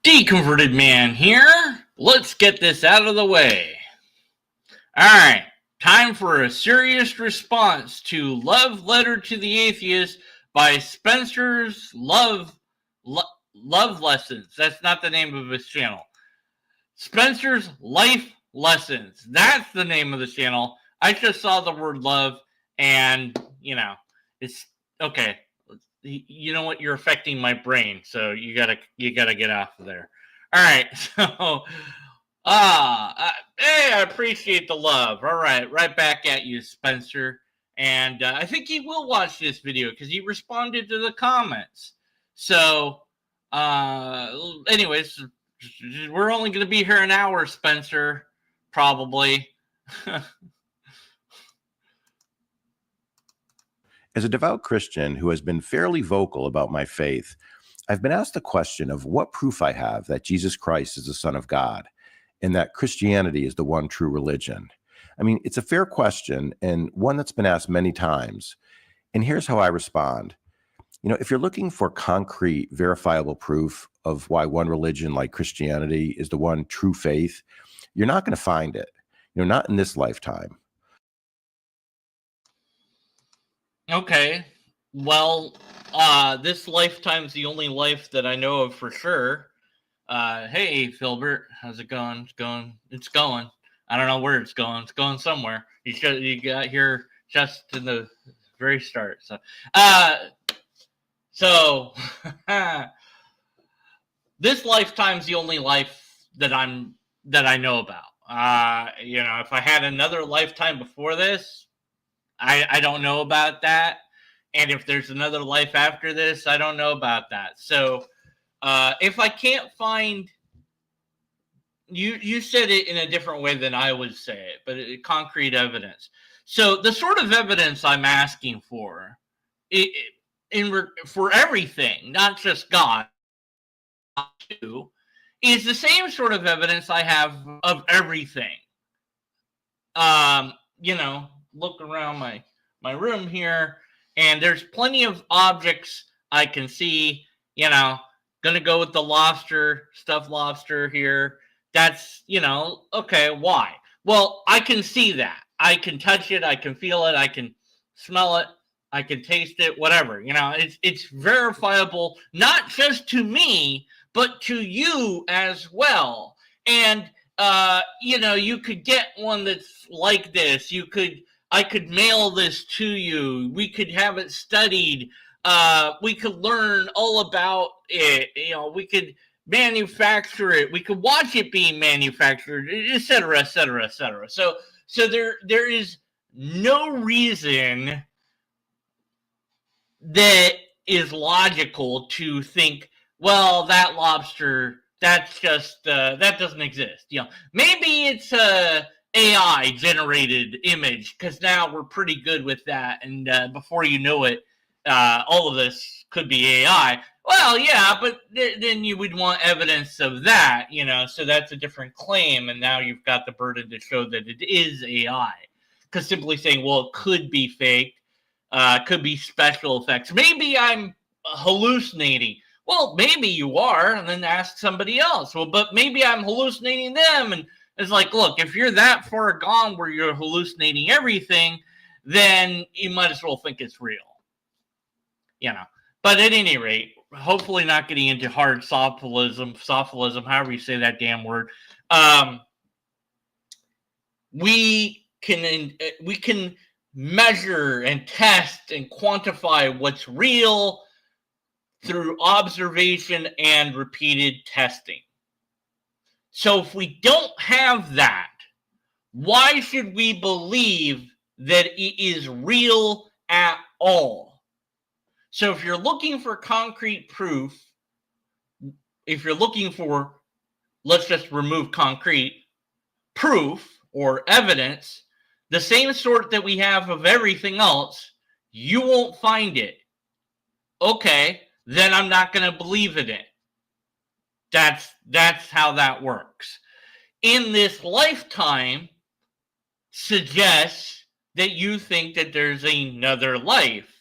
Deconverted man here. Let's get this out of the way. Alright, time for a serious response to Love Letter to the Atheist by Spencer's Love Lessons. That's not the name of his channel. Spencer's Life Lessons. That's the name of the channel. I just saw the word love and, it's okay. You know what? You're affecting my brain, so you gotta get off of there. All right, so hey, I appreciate the love. All right back at you, Spencer. And I think he will watch this video because he responded to the comments. So, anyways, we're only gonna be here an hour, Spencer, probably. As a devout Christian who has been fairly vocal about my faith, I've been asked the question of what proof I have that Jesus Christ is the Son of God and that Christianity is the one true religion. I mean, it's a fair question and one that's been asked many times. And here's how I respond. If you're looking for concrete, verifiable proof of why one religion like Christianity is the one true faith, you're not going to find it, not in this lifetime. Okay, well, this lifetime's the only life that I know of for sure. Hey, Filbert, how's it going? It's going. I don't know where it's going. It's going somewhere. You got here just in the very start. So, this lifetime's the only life that I know about. If I had another lifetime before this, I don't know about that. And if there's another life after this, I don't know about that. So if I can't find, you said it in a different way than I would say it, but concrete evidence. So the sort of evidence I'm asking for, for everything, not just God, is the same sort of evidence I have of everything. Look around my room here, and there's plenty of objects I can see. Gonna go with the stuffed lobster here. That's, okay, why? Well, I can see that. I can touch it, I can feel it, I can smell it, I can taste it, whatever. It's verifiable, not just to me, but to you as well. And you could get one that's like this. I could mail this to you. We could have it studied. We could learn all about it. We could manufacture it. We could watch it being manufactured, et cetera, et cetera, et cetera. So there is no reason that is logical to think, well, that lobster, that's just, that doesn't exist. Maybe it's a AI generated image, because now we're pretty good with that, and before you know it, all of this could be AI. Well, yeah, but then you would want evidence of that, so that's a different claim, and now you've got the burden to show that it is AI. Because simply saying, well, it could be faked, could be special effects. Maybe I'm hallucinating. Well, maybe you are, and then ask somebody else. Well, but maybe I'm hallucinating them, and it's like, look, if you're that far gone where you're hallucinating everything, then you might as well think it's real. But at any rate, hopefully not getting into hard sophilism, however you say that damn word. We can measure and test and quantify what's real through observation and repeated testing. So if we don't have that, why should we believe that it is real at all? So if you're looking for concrete proof, if you're looking for, let's just remove concrete, proof or evidence, the same sort that we have of everything else, you won't find it. Okay, then I'm not going to believe in it. That's how that works. In this lifetime suggests that you think that there's another life.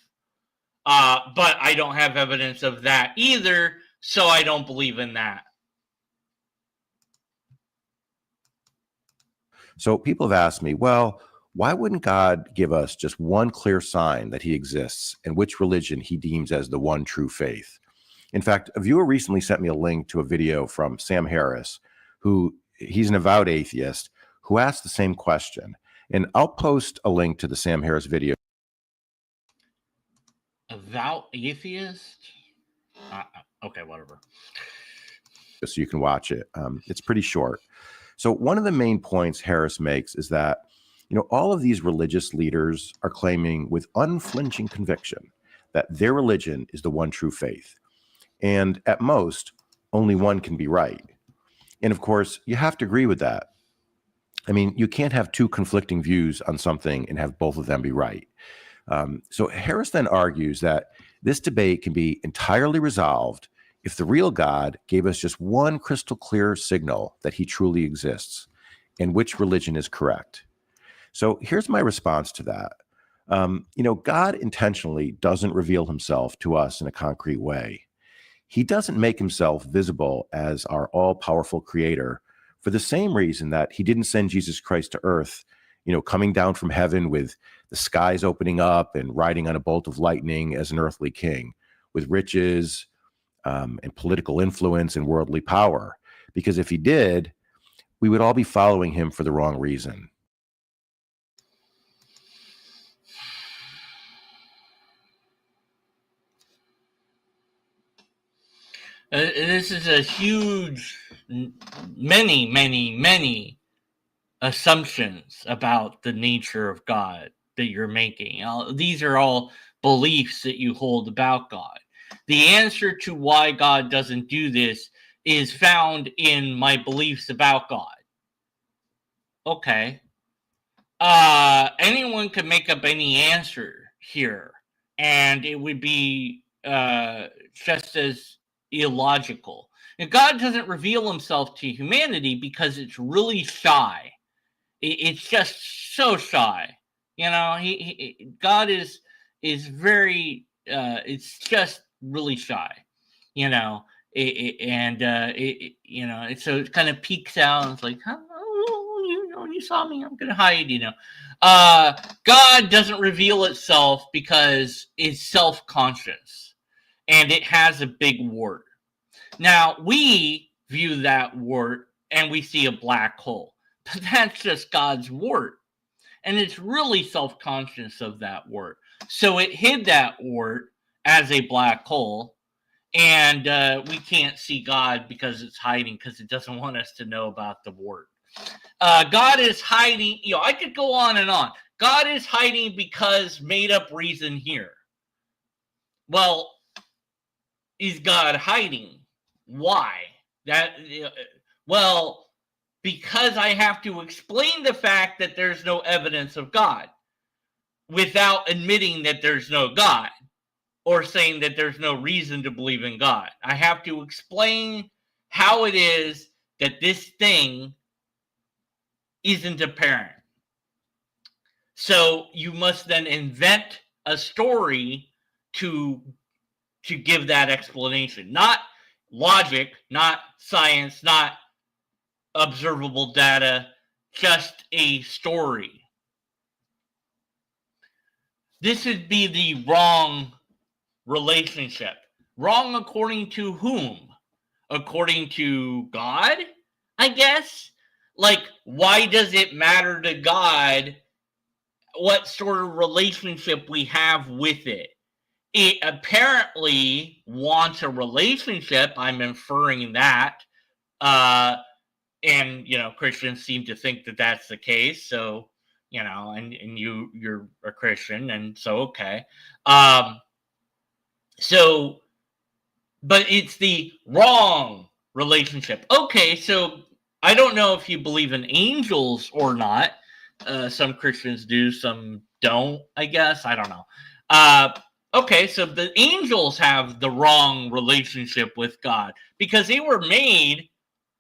But I don't have evidence of that either, so I don't believe in that. So people have asked me, well, why wouldn't God give us just one clear sign that he exists and which religion he deems as the one true faith? In fact, a viewer recently sent me a link to a video from Sam Harris, he's an avowed atheist, who asked the same question. And I'll post a link to the Sam Harris video. Avowed atheist? Okay, whatever. So you can watch it. It's pretty short. So one of the main points Harris makes is that, all of these religious leaders are claiming with unflinching conviction that their religion is the one true faith. And at most, only one can be right. And of course, you have to agree with that. I mean, you can't have two conflicting views on something and have both of them be right. So Harris then argues that this debate can be entirely resolved if the real God gave us just one crystal clear signal that he truly exists and which religion is correct. So here's my response to that. God intentionally doesn't reveal himself to us in a concrete way. He doesn't make himself visible as our all-powerful creator for the same reason that he didn't send Jesus Christ to earth, coming down from heaven with the skies opening up and riding on a bolt of lightning as an earthly king with riches and political influence and worldly power. Because if he did, we would all be following him for the wrong reason. This is a huge, many assumptions about the nature of God that you're making. These are all beliefs that you hold about God. The answer to why God doesn't do this is found in my beliefs about God. Okay. Anyone could make up any answer here, and it would be just as illogical. And God doesn't reveal himself to humanity because it's really shy. It's just so shy. God is very. It's just really shy. So it kind of peeks out and it's like, huh? You saw me, I'm gonna hide. God doesn't reveal itself because it's self-conscious and it has a big wart. Now we view that wart and we see a black hole, but that's just God's wart, and it's really self-conscious of that wart. So it hid that wart as a black hole, and we can't see God because it's hiding, because it doesn't want us to know about the wart. God is hiding. I could go on and on. God is hiding because made up reason here. Well, is God hiding? Why? Because I have to explain the fact that there's no evidence of God without admitting that there's no God or saying that there's no reason to believe in God. I have to explain how it is that this thing isn't apparent. So you must then invent a story to give that explanation. Not logic, not science, not observable data, just a story. This would be the wrong relationship. Wrong according to whom? According to God, I guess? Like, why does it matter to God what sort of relationship we have with it? It apparently wants a relationship. I'm inferring that. And, Christians seem to think that that's the case. So, and you're a Christian, and so, okay. But it's the wrong relationship. Okay, so I don't know if you believe in angels or not. Some Christians do, some don't, I guess. I don't know. Okay, so the angels have the wrong relationship with God because they were made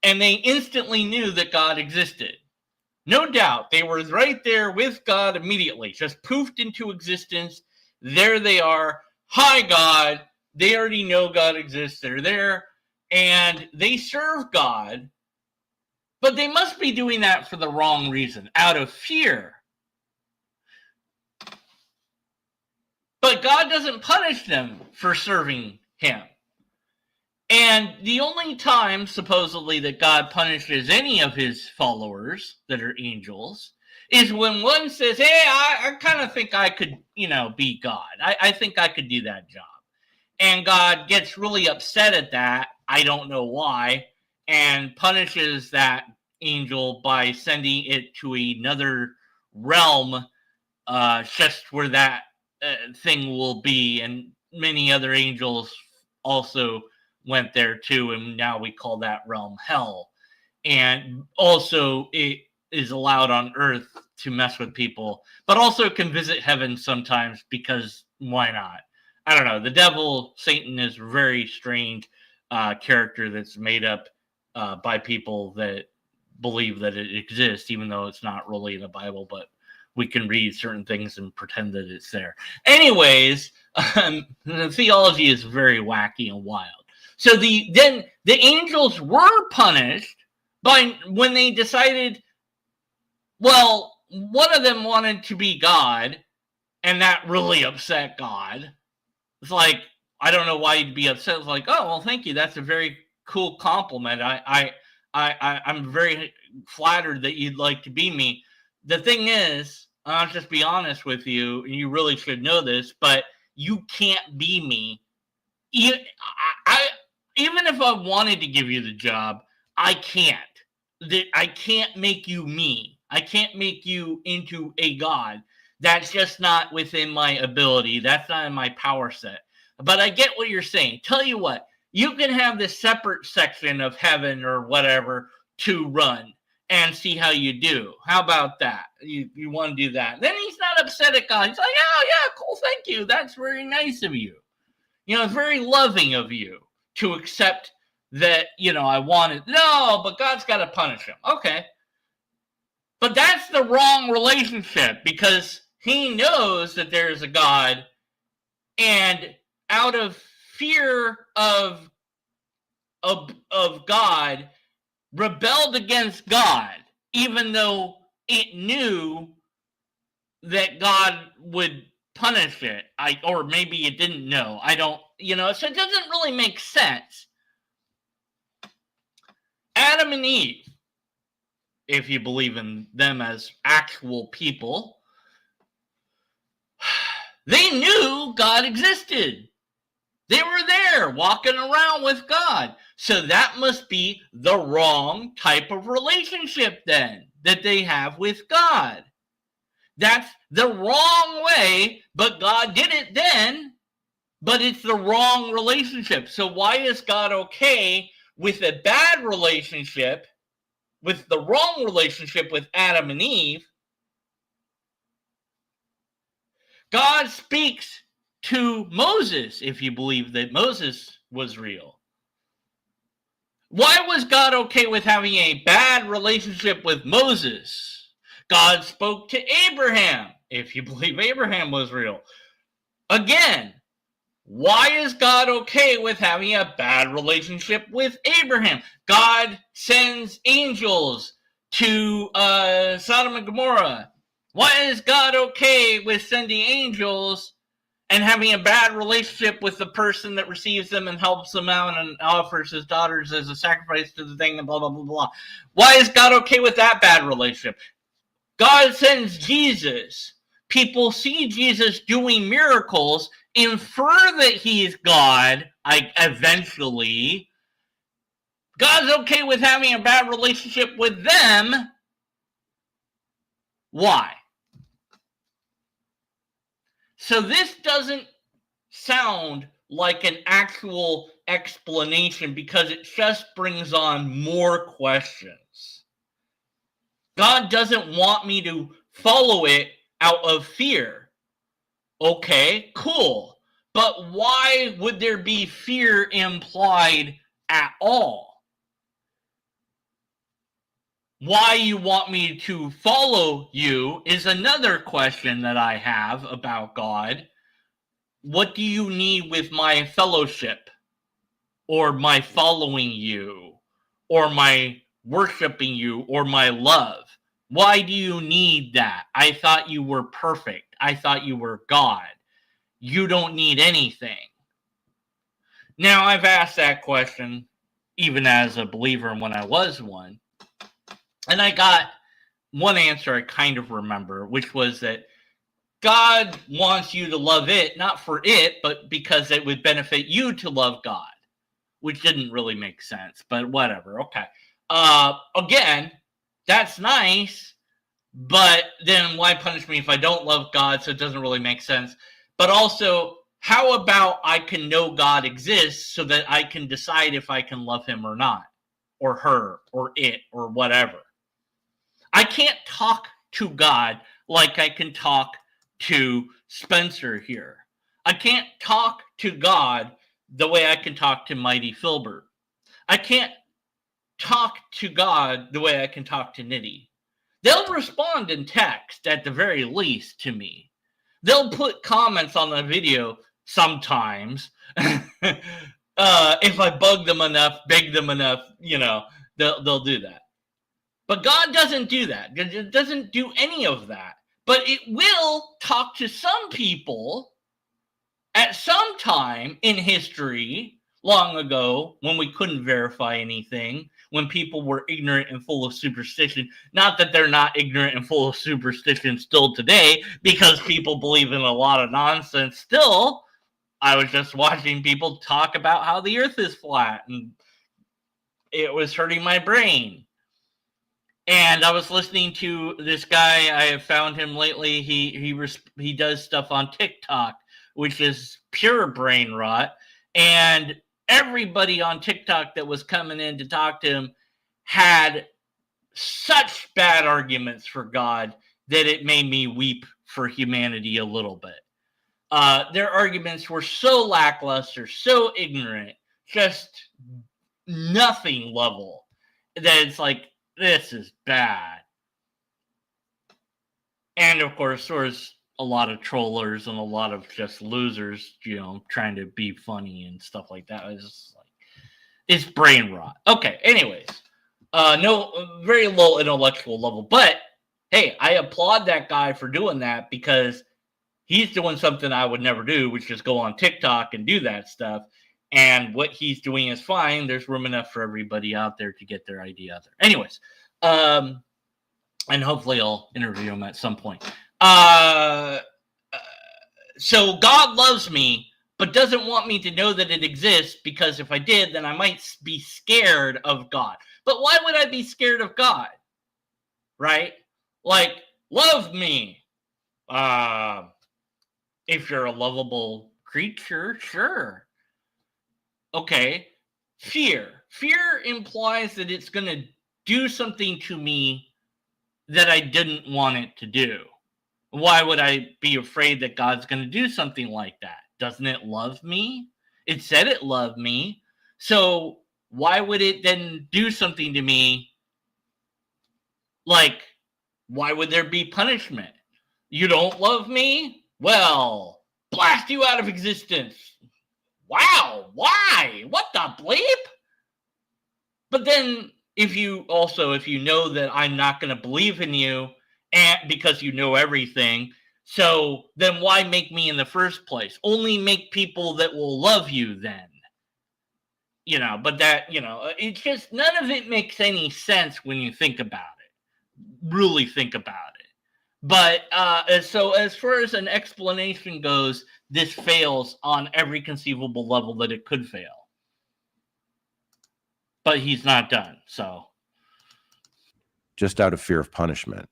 and they instantly knew that God existed. No doubt, they were right there with God immediately, just poofed into existence. There they are. Hi, God. They already know God exists. They're there, and they serve God But they must be doing that for the wrong reason, out of fear. But God doesn't punish them for serving him. And the only time, supposedly, that God punishes any of his followers that are angels is when one says, hey, I kind of think I could, be God. I think I could do that job. And God gets really upset at that. I don't know why. And punishes that angel by sending it to another realm, just where that thing will be. And many other angels also went there too, and now we call that realm hell. And also it is allowed on earth to mess with people, but also can visit heaven sometimes, because why not? I don't know. The devil, Satan, is a very strange character that's made up by people that believe that it exists, even though it's not really in the Bible, but we can read certain things and pretend that it's there. Anyways, the theology is very wacky and wild. So then the angels were punished when they decided, well, one of them wanted to be God, and that really upset God. It's like, I don't know why you'd be upset. It's like, oh, well, thank you. That's a very cool compliment. I'm very flattered that you'd like to be me. The thing is, I'll just be honest with you, and you really should know this, but you can't be me. Even if I wanted to give you the job, I can't. I can't make you me. I can't make you into a god. That's just not within my ability. That's not in my power set. But I get what you're saying. Tell you what, you can have this separate section of heaven or whatever to run and see how you do. How about that? You want to do that. Then he's not upset at God. He's like, oh, yeah, cool, thank you. That's very nice of you. It's very loving of you to accept that, I wanted. No, but God's got to punish him. Okay. But that's the wrong relationship, because he knows that there's a God, and out of fear of God, rebelled against God, even though it knew that God would punish it. Or maybe it didn't know. I don't, so it doesn't really make sense. Adam and Eve, if you believe in them as actual people, they knew God existed. They were there walking around with God. So that must be the wrong type of relationship then that they have with God. That's the wrong way, but God did it then, but it's the wrong relationship. So why is God okay with a bad relationship, with the wrong relationship with Adam and Eve? God speaks to Moses, if you believe that Moses was real. Why was God okay with having a bad relationship with Moses? God spoke to Abraham, if you believe Abraham was real. Again, why is God okay with having a bad relationship with Abraham? God sends angels to Sodom and Gomorrah. Why is God okay with sending angels and having a bad relationship with the person that receives them and helps them out and offers his daughters as a sacrifice to the thing and blah, blah, blah, blah? Why is God okay with that bad relationship? God sends Jesus. People see Jesus doing miracles, infer that he's God, eventually. God's okay with having a bad relationship with them. Why? So this doesn't sound like an actual explanation, because it just brings on more questions. God doesn't want me to follow it out of fear. Okay, cool. But why would there be fear implied at all? Why you want me to follow you is another question that I have about God. What do you need with my fellowship, or my following you, or my worshiping you or my love. Why do you need that? I thought you were perfect. I thought you were God. You don't need anything. Now, I've asked that question even as a believer when I was one, and I got one answer I kind of remember, which was that God wants you to love it, not for it, but because it would benefit you to love God, which didn't really make sense, but whatever. Okay. Again, that's nice, but then why punish me if I don't love God? So it doesn't really make sense. But also, how about I can know God exists so that I can decide if I can love him or not, or her, or it, or whatever? I can't talk to God like I can talk to Spencer here. I can't talk to God the way I can talk to Mighty Filbert. I can't talk to God the way I can talk to Nitty. They'll respond in text at the very least to me. They'll put comments on the video sometimes. If I bug them enough, beg them enough, they'll do that. But God doesn't do that. It doesn't do any of that. But it will talk to some people at some time in history long ago when we couldn't verify anything, when people were ignorant and full of superstition. Not that they're not ignorant and full of superstition still today, because people believe in a lot of nonsense still. I was just watching people talk about how the earth is flat, and it was hurting my brain. And I was listening to this guy. I have found him lately. He does stuff on TikTok, which is pure brain rot. And everybody on TikTok that was coming in to talk to him had such bad arguments for God that it made me weep for humanity a little bit. Their arguments were so lackluster, so ignorant, just nothing level, that it's like, this is bad. And of course, there's a lot of trollers and a lot of just losers, trying to be funny and stuff like that. It's just like, it's brain rot. Okay, anyways, no, very low intellectual level, but hey, I applaud that guy for doing that, because he's doing something I would never do, which is go on TikTok and do that stuff. And what he's doing is fine. There's room enough for everybody out there to get their idea out there. Anyways, and hopefully I'll interview him at some point. So God loves me, but doesn't want me to know that it exists, because if I did, then I might be scared of God. But why would I be scared of God? Right? Like, love me. If you're a lovable creature, sure. Okay. Fear. Fear implies that it's going to do something to me that I didn't want it to do. Why would I be afraid that God's going to do something like that? Doesn't it love me? It said it loved me. So why would it then do something to me? Like, why would there be punishment? You don't love me? Well, blast you out of existence. Wow, why? What the bleep? But then if you know that I'm not going to believe in you, and because you know everything, so then why make me in the first place? Only make people that will love you then. But that, it's just, none of it makes any sense when you think about it. Really think about it. But so as far as an explanation goes, this fails on every conceivable level that it could fail. But he's not done, so. Just out of fear of punishment.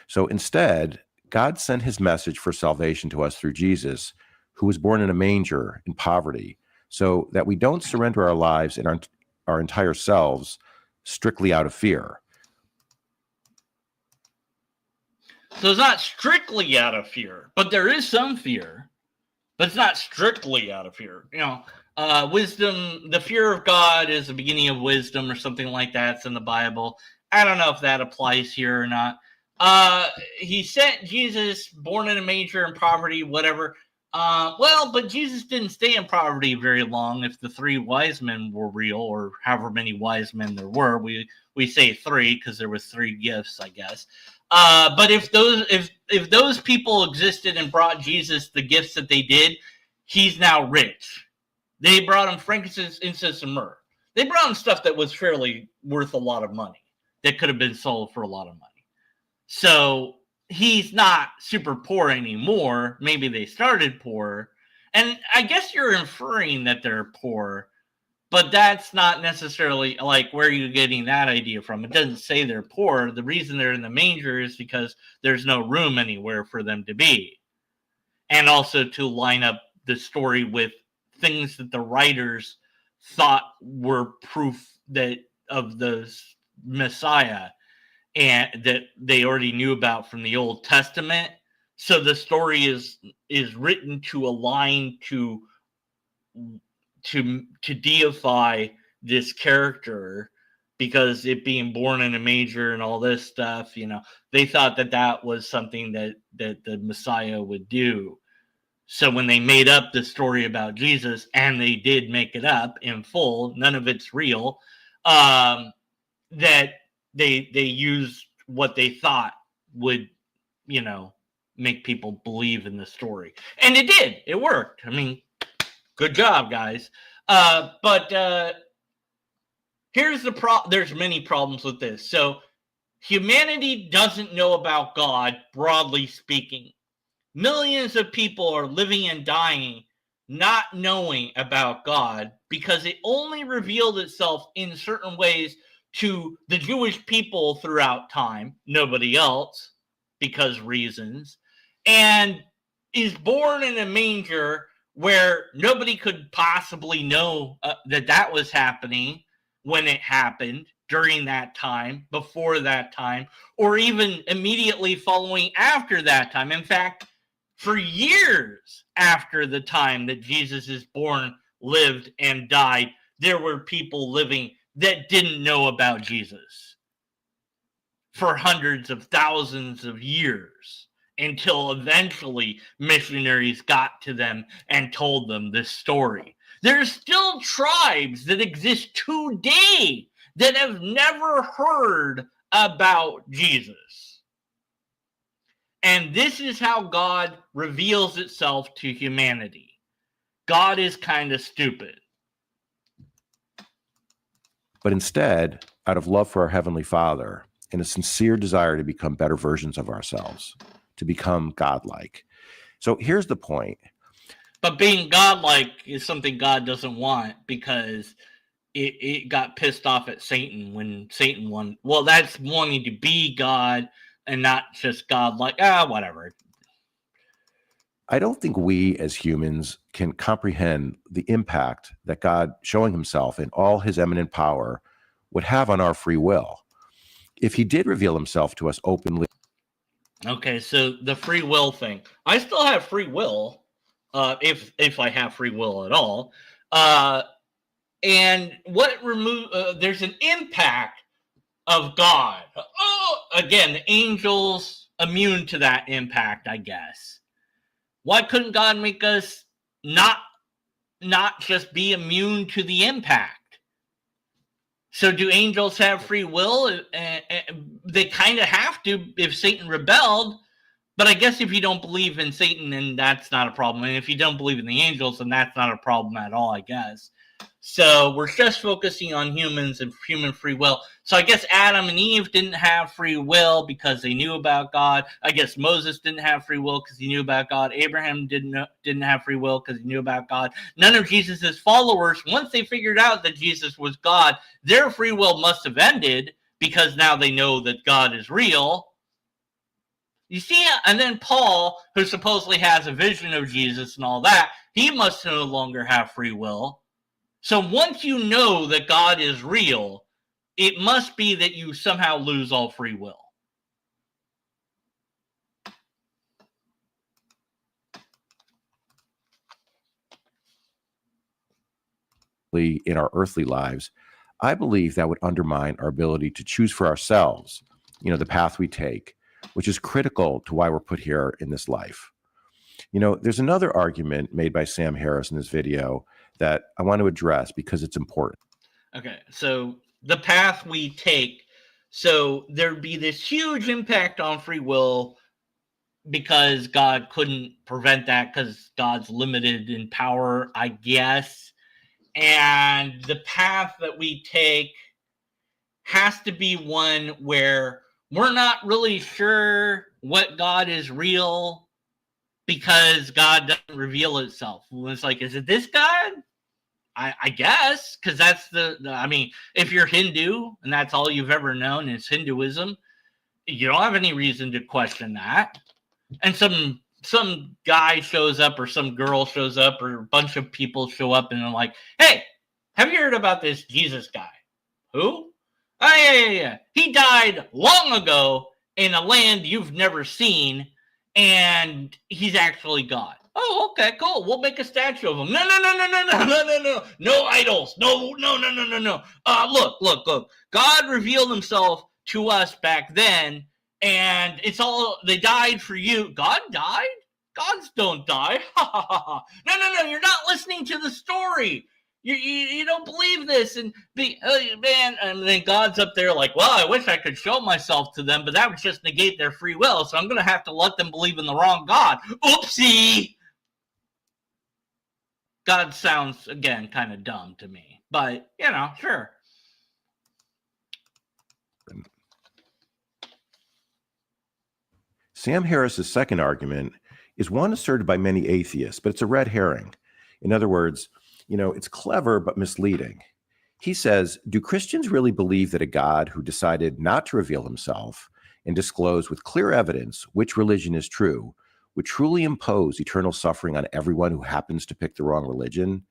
So instead, God sent his message for salvation to us through Jesus, who was born in a manger in poverty, so that we don't surrender our lives and our entire selves strictly out of fear. So it's not strictly out of fear, but there is some fear, but it's not strictly out of fear. Wisdom, the fear of God is the beginning of wisdom or something like that. It's in the Bible. I don't know if that applies here or not. He sent Jesus, born in a manger in poverty, whatever. Well, but Jesus didn't stay in poverty very long. If the three wise men were real, or however many wise men there were, we say three because there was three gifts, I guess. But if those people existed and brought Jesus the gifts that they did, he's now rich. They brought him frankincense, incense, and myrrh. They brought him stuff that was fairly worth a lot of money, that could have been sold for a lot of money. So he's not super poor anymore. Maybe they started poor. And I guess you're inferring that they're poor, but that's not necessarily like where you're getting that idea from. It doesn't say they're poor. The reason they're in the manger is because there's no room anywhere for them to be. And also to line up the story with things that the writers thought were proof that of the Messiah, and that they already knew about from the Old Testament. So the story is written to align to deify this character, because it being born in a manger and all this stuff, they thought that was something that the Messiah would do. So when they made up the story about Jesus, and they did make it up in full, none of it's real, that they used what they thought would, make people believe in the story. And it did. It worked. I mean, good job, guys. But here's the problem. There's many problems with this. So humanity doesn't know about God, broadly speaking. Millions of people are living and dying not knowing about God, because it only revealed itself in certain ways to the Jewish people throughout time, nobody else, because reasons, and is born in a manger where nobody could possibly know that was happening when it happened, during that time, before that time, or even immediately following after that time. In fact, for years after the time that Jesus is born, lived, and died, there were people living that didn't know about Jesus for hundreds of thousands of years, until eventually missionaries got to them and told them this story. There's still tribes that exist today that have never heard about Jesus. And this is how God reveals itself to humanity. God is kind of stupid. But instead, out of love for our Heavenly Father and a sincere desire to become better versions of ourselves, to become godlike. So here's the point. But being godlike is something God doesn't want, because it got pissed off at Satan when Satan won. Well, that's wanting to be God and not just godlike. Whatever. I don't think we as humans can comprehend the impact that God showing himself in all his eminent power would have on our free will. If he did reveal himself to us openly. Okay, so the free will thing. I still have free will, if I have free will at all. And there's an impact of God. Again, the angels immune to that impact, I guess. Why couldn't God make us not just be immune to the impact? So do angels have free will? They kind of have to if Satan rebelled. But I guess if you don't believe in Satan, then that's not a problem. And if you don't believe in the angels, then that's not a problem at all, I guess. So we're just focusing on humans and human free will. So I guess Adam and Eve didn't have free will because they knew about God. I guess Moses didn't have free will because he knew about God. Abraham didn't have free will because he knew about God. None of Jesus's followers, once they figured out that Jesus was God, their free will must have ended, because now they know that God is real. You see, and then Paul, who supposedly has a vision of Jesus and all that, he must no longer have free will. So once you know that God is real, it must be that you somehow lose all free will. In our earthly lives, I believe that would undermine our ability to choose for ourselves, the path we take, which is critical to why we're put here in this life. There's another argument made by Sam Harris in this video that I want to address because it's important. Okay, so the path we take, so there'd be this huge impact on free will because God couldn't prevent that because God's limited in power, I guess. And the path that we take has to be one where we're not really sure what God is real because God doesn't reveal itself. It's like, is it this God? I guess, because that's I mean, if you're Hindu and that's all you've ever known is Hinduism, you don't have any reason to question that. And some guy shows up or some girl shows up or a bunch of people show up and they're like, hey, have you heard about this Jesus guy? Who? Oh, yeah. He died long ago in a land you've never seen, and he's actually God. Oh, okay, cool. We'll make a statue of him. No. No idols. No. Look. God revealed himself to us back then, and it's all, they died for you. God died? Gods don't die. No. You're not listening to the story. You don't believe this, and man, and then God's up there like, well, I wish I could show myself to them, but that would just negate their free will, so I'm going to have to let them believe in the wrong God. Oopsie! God sounds, again, kind of dumb to me, but, sure. Sam Harris's second argument is one asserted by many atheists, but it's a red herring. In other words, it's clever but misleading. He says, do Christians really believe that a God who decided not to reveal himself and disclose with clear evidence which religion is true would truly impose eternal suffering on everyone who happens to pick the wrong religion?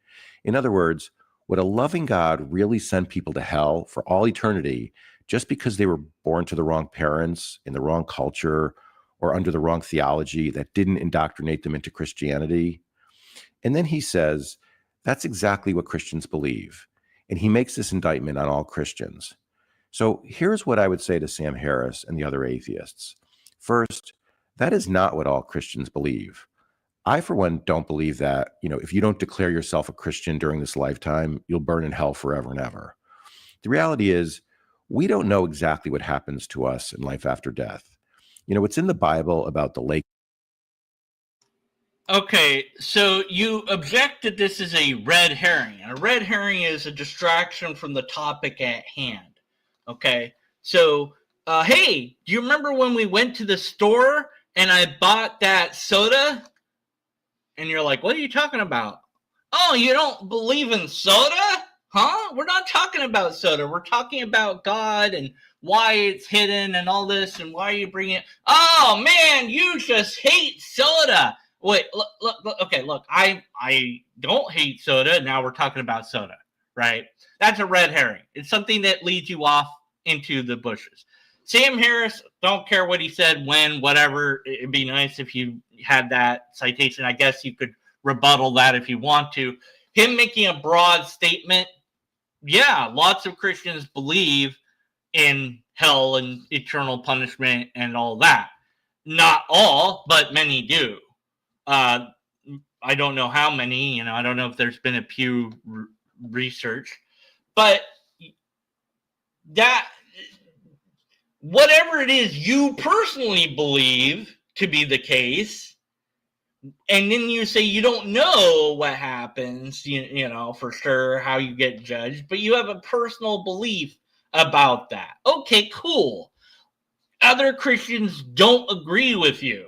In other words, would a loving God really send people to hell for all eternity just because they were born to the wrong parents, in the wrong culture, or under the wrong theology that didn't indoctrinate them into Christianity? And then he says, that's exactly what Christians believe. And he makes this indictment on all Christians. So here's what I would say to Sam Harris and the other atheists. First, that is not what all Christians believe. I, for one, don't believe that, if you don't declare yourself a Christian during this lifetime, you'll burn in hell forever and ever. The reality is, we don't know exactly what happens to us in life after death. It's in the Bible about the lake. Okay, so you object that this is a red herring. A red herring is a distraction from the topic at hand. Okay, so, hey, do you remember when we went to the store and I bought that soda? And you're like, what are you talking about? Oh, you don't believe in soda? Huh? We're not talking about soda. We're talking about God and why it's hidden and all this and why you bring it. Oh, man, you just hate soda. Wait, look, okay, look, I don't hate soda. Now we're talking about soda, right? That's a red herring. It's something that leads you off into the bushes. Sam Harris, don't care what he said, when, whatever. It'd be nice if you had that citation. I guess you could rebuttal that if you want to. Him making a broad statement, yeah, lots of Christians believe in hell and eternal punishment and all that. Not all, but many do. I don't know how many, I don't know if there's been a Pew research, but that, whatever it is you personally believe to be the case, and then you say you don't know what happens, for sure, how you get judged, but you have a personal belief about that. Okay, cool. Other Christians don't agree with you.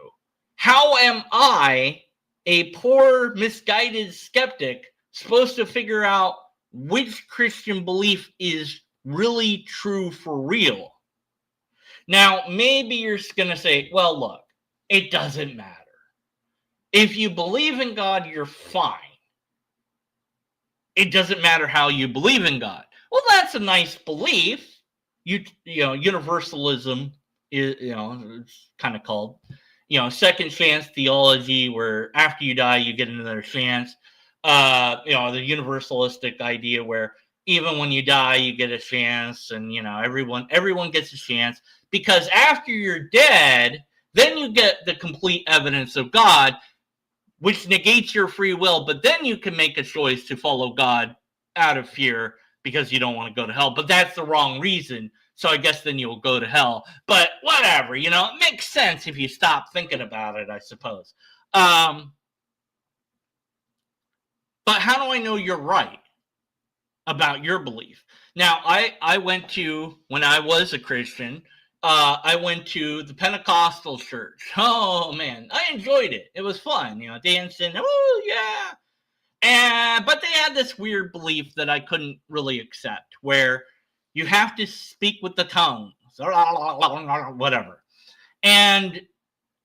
How am I, a poor, misguided skeptic, supposed to figure out which Christian belief is really true for real? Now, maybe you're going to say, well, look, it doesn't matter. If you believe in God, you're fine. It doesn't matter how you believe in God. Well, that's a nice belief. Universalism is, it's kind of called, second chance theology, where after you die, you get another chance. The universalistic idea where even when you die, you get a chance, and everyone gets a chance, because after you're dead, then you get the complete evidence of God. which negates your free will, but then you can make a choice to follow God out of fear because you don't want to go to hell. But that's the wrong reason. So I guess then you'll go to hell. But whatever, it makes sense if you stop thinking about it, I suppose. But how do I know you're right about your belief? Now, I went to, when I was a Christian, I went to the Pentecostal church. Oh, man, I enjoyed it. It was fun, dancing. Oh, yeah. But they had this weird belief that I couldn't really accept, where you have to speak with the tongue, whatever. And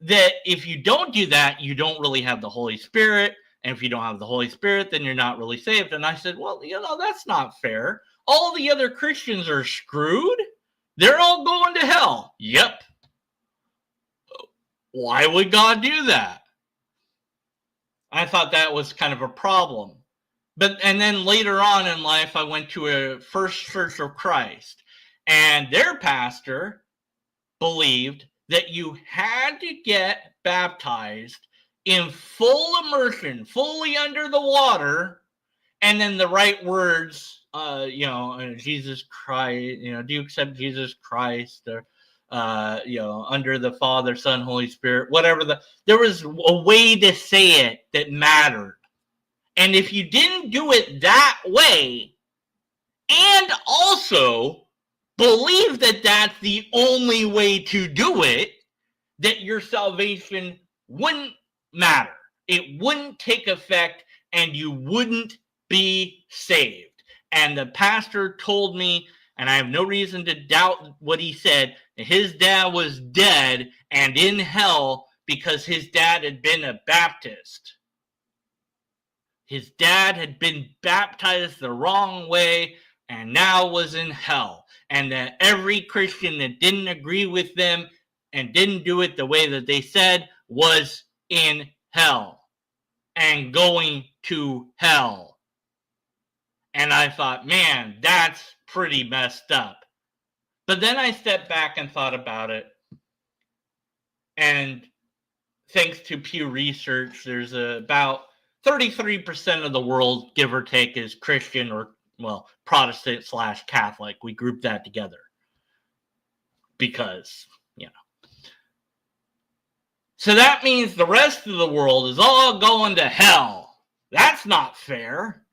that if you don't do that, you don't really have the Holy Spirit. And if you don't have the Holy Spirit, then you're not really saved. And I said, well, that's not fair. All the other Christians are screwed. They're all going to hell. Yep. Why would God do that? I thought that was kind of a problem. And then later on in life, I went to a First Church of Christ, and their pastor believed that you had to get baptized in full immersion, fully under the water, and then the right words, Jesus Christ, do you accept Jesus Christ, or, under the Father, Son, Holy Spirit, whatever. There was a way to say it that mattered. And if you didn't do it that way, and also believe that that's the only way to do it, that your salvation wouldn't matter. It wouldn't take effect, and you wouldn't be saved. And the pastor told me, and I have no reason to doubt what he said, that his dad was dead and in hell because his dad had been a Baptist. His dad had been baptized the wrong way and now was in hell. And that every Christian that didn't agree with them and didn't do it the way that they said was in hell and going to hell. And I thought, man, that's pretty messed up. But then I stepped back and thought about it. And thanks to Pew Research, there's about 33% of the world, give or take, is Christian or, Protestant/Catholic. We group that together because, So that means the rest of the world is all going to hell. That's not fair.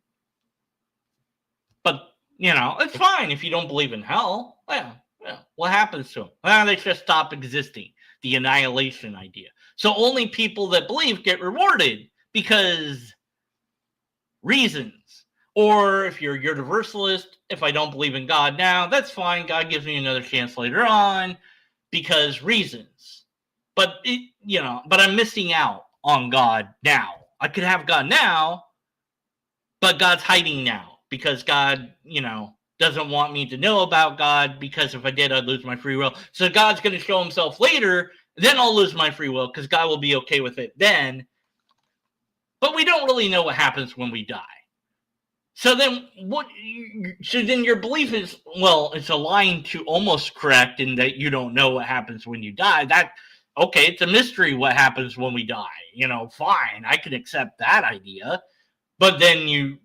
But, it's fine if you don't believe in hell. Well, what happens to them? Well, they just stop existing. The annihilation idea. So only people that believe get rewarded because reasons. Or if you're a universalist, if I don't believe in God now, that's fine. God gives me another chance later on because reasons. But but I'm missing out on God now. I could have God now, but God's hiding now because God, doesn't want me to know about God, because if I did, I'd lose my free will. So God's going to show himself later, then I'll lose my free will because God will be okay with it then. But we don't really know what happens when we die. So then your belief is, it's aligned to almost correct in that you don't know what happens when you die. Okay, it's a mystery what happens when we die. Fine, I can accept that idea. But then you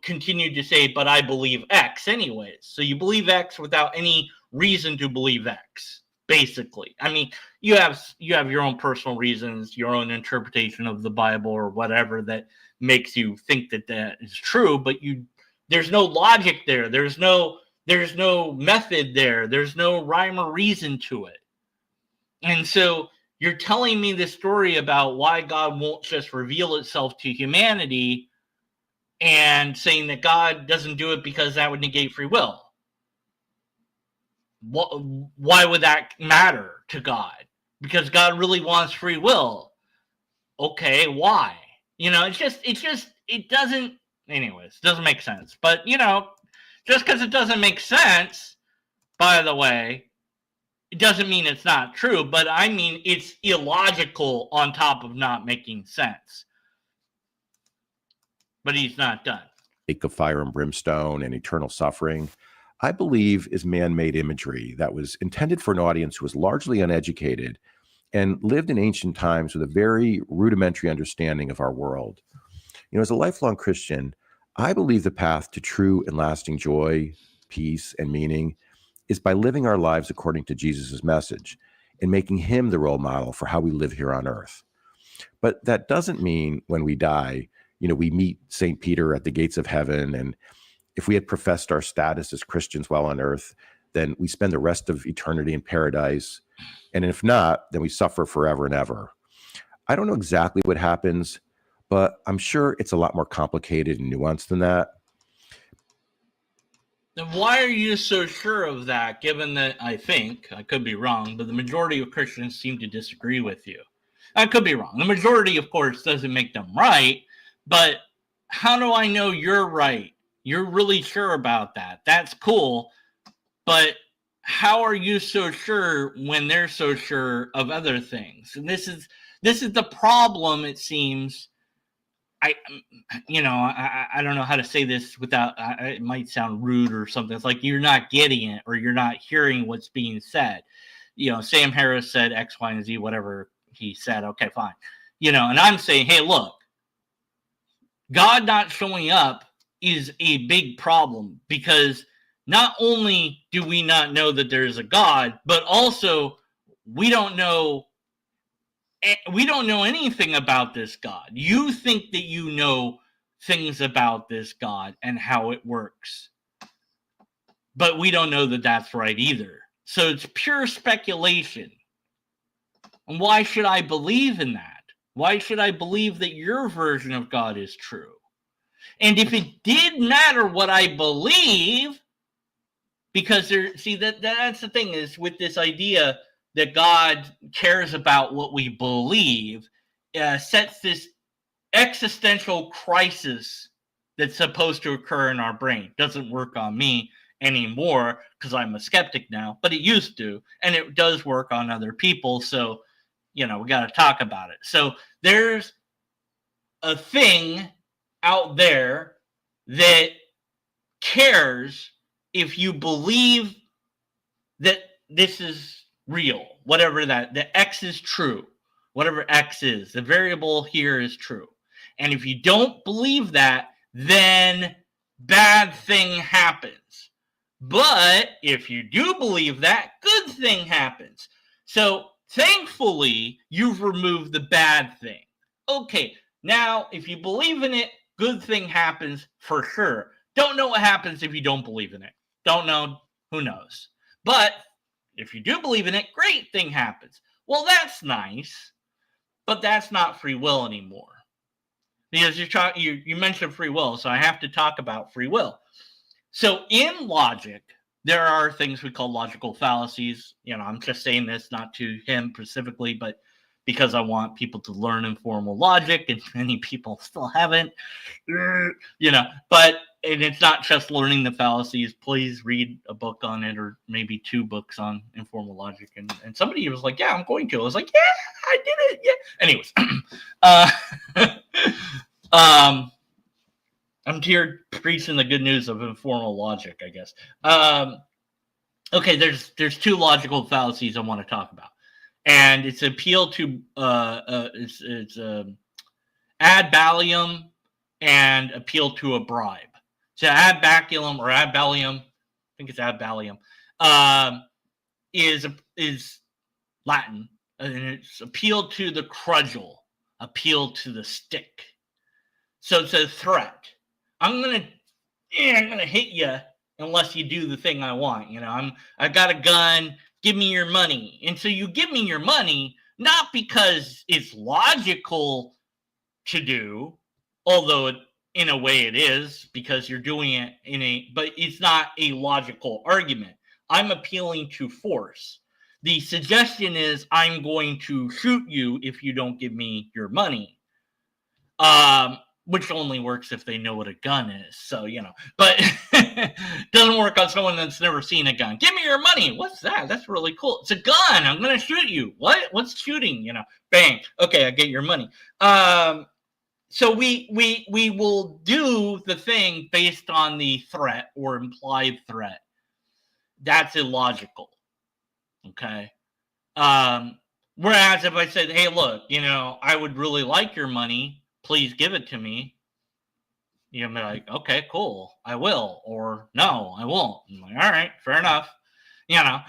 continue to say, but I believe X anyways. So you believe X without any reason to believe X, basically. I mean, you have your own personal reasons, your own interpretation of the Bible or whatever that makes you think that is true, but there's no logic there. There's no method there. There's no rhyme or reason to it. And so you're telling me this story about why God won't just reveal itself to humanity and saying that God doesn't do it because that would negate free will. Why would that matter to God? Because God really wants free will. Okay, why? It doesn't, anyways, doesn't make sense. But, just because it doesn't make sense, by the way, it doesn't mean it's not true, but I mean, it's illogical on top of not making sense. But he's not done. Lake of fire and brimstone and eternal suffering, I believe, is man-made imagery that was intended for an audience who was largely uneducated and lived in ancient times with a very rudimentary understanding of our world. As a lifelong Christian, I believe the path to true and lasting joy, peace, and meaning is by living our lives according to Jesus' message and making him the role model for how we live here on earth. But that doesn't mean when we die, we meet St. Peter at the gates of heaven. And if we had professed our status as Christians while on earth, then we spend the rest of eternity in paradise. And if not, then we suffer forever and ever. I don't know exactly what happens, but I'm sure it's a lot more complicated and nuanced than that. Then why are you so sure of that, given that I could be wrong, but the majority of Christians seem to disagree with you? I could be wrong. The majority, of course, doesn't make them right, but how do I know you're right? You're really sure about that. That's cool, but how are you so sure when they're so sure of other things? And this is the problem, it seems. I don't know how to say this without, it might sound rude or something. It's like you're not getting it, or you're not hearing what's being said. Sam Harris said X, Y, and Z, whatever he said. Okay, fine. And I'm saying, hey, look, God not showing up is a big problem, because not only do we not know that there's a God, but also we don't know anything about this God. You think that you know things about this God and how it works, but we don't know that that's right either. So it's pure speculation. And why should I believe in that? Why should I believe that your version of God is true? And if it did matter what I believe, because that's the thing is with this idea that God cares about what we believe, sets this existential crisis that's supposed to occur in our brain. Doesn't work on me anymore because I'm a skeptic now, but it used to, and it does work on other people. So, we got to talk about it. So there's a thing out there that cares if you believe that this is real, whatever the X is true, whatever X is, the variable here is true. And if you don't believe that, then bad thing happens. But if you do believe that, good thing happens. So thankfully, you've removed the bad thing. Okay, now if you believe in it, good thing happens for sure. Don't know what happens if you don't believe in it. Don't know, who knows. But if you do believe in it, great thing happens. Well, that's nice, but that's not free will anymore. Because you mentioned free will, so I have to talk about free will. So in logic, there are things we call logical fallacies. I'm just saying this not to him specifically, but because I want people to learn informal logic, and many people still haven't, but and it's not just learning the fallacies. Please read a book on it, or maybe 2 books on informal logic. And somebody was like, yeah, I'm going to. I was like, yeah, I did it. Yeah. Anyways, I'm here preaching the good news of informal logic, I guess. Okay, there's 2 logical fallacies I want to talk about. And it's appeal to it's ad ballum and appeal to a bribe. So ad ballum or ad ballum, I think it's ad ballum, is Latin, and it's appeal to the cudgel, appeal to the stick. So it's a threat. I'm gonna hit you unless you do the thing I want. I've got a gun. Give me your money. And so you give me your money, not because it's logical to do, although in a way it is, because you're doing it but it's not a logical argument. I'm appealing to force. The suggestion is I'm going to shoot you if you don't give me your money. Which only works if they know what a gun is. So, but doesn't work on someone that's never seen a gun. Give me your money. What's that? That's really cool. It's a gun. I'm going to shoot you. What? What's shooting? Bang. Okay, I get your money. So we will do the thing based on the threat or implied threat. That's illogical. Okay. Whereas if I said, hey, look, I would really like your money. Please give it to me. You'll be like, okay, cool, I will. Or no, I won't. I'm like, all right, fair enough. Yeah.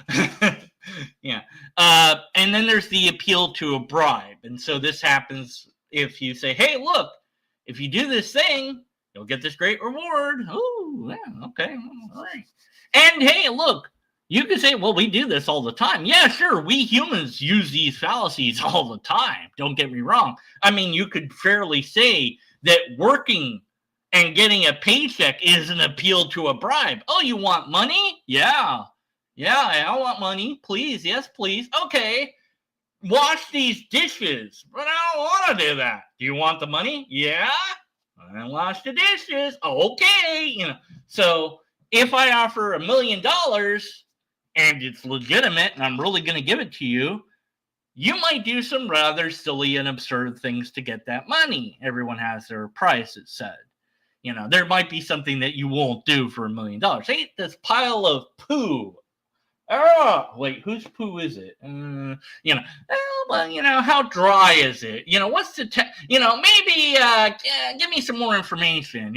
And then there's the appeal to a bribe. And so this happens if you say, hey, look, if you do this thing, you'll get this great reward. Oh, yeah, okay, all right. And hey, look, you can say, well, we do this all the time. Yeah, sure, we humans use these fallacies all the time. Don't get me wrong. I mean, you could fairly say that working and getting a paycheck is an appeal to a bribe. Oh, you want money? Yeah, I want money. Please, yes, please. Okay, wash these dishes. But I don't want to do that. Do you want the money? Yeah, I wash the dishes. Okay, So if I offer $1 million and it's legitimate and I'm really going to give it to you, you might do some rather silly and absurd things to get that money. Everyone has their price, it said. There might be something that you won't do for $1 million. Hey, this pile of poo. Oh, wait, whose poo is it? How dry is it? What's the, maybe give me some more information.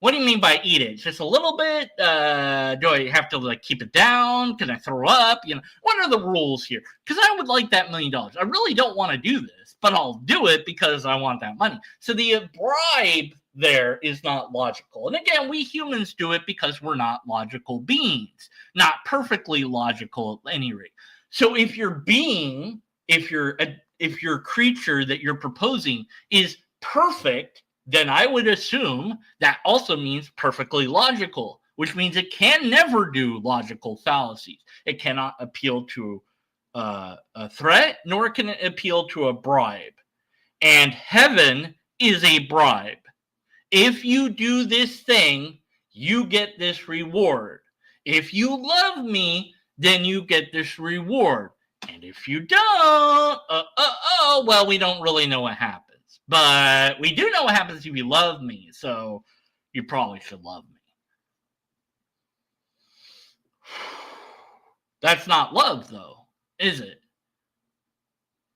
What do you mean by eat it? Just a little bit? Do I have to keep it down? Can I throw up? What are the rules here? Because I would like that $1 million. I really don't want to do this, but I'll do it because I want that money. So the bribe there is not logical. And again, we humans do it because we're not logical beings, not perfectly logical at any rate. So if your creature that you're proposing is perfect, then I would assume that also means perfectly logical, which means it can never do logical fallacies. It cannot appeal to a threat, nor can it appeal to a bribe. And heaven is a bribe. If you do this thing, you get this reward. If you love me, then you get this reward. And if you don't, well, we don't really know what happens. But we do know what happens if you love me, so you probably should love me. That's not love, though, is it?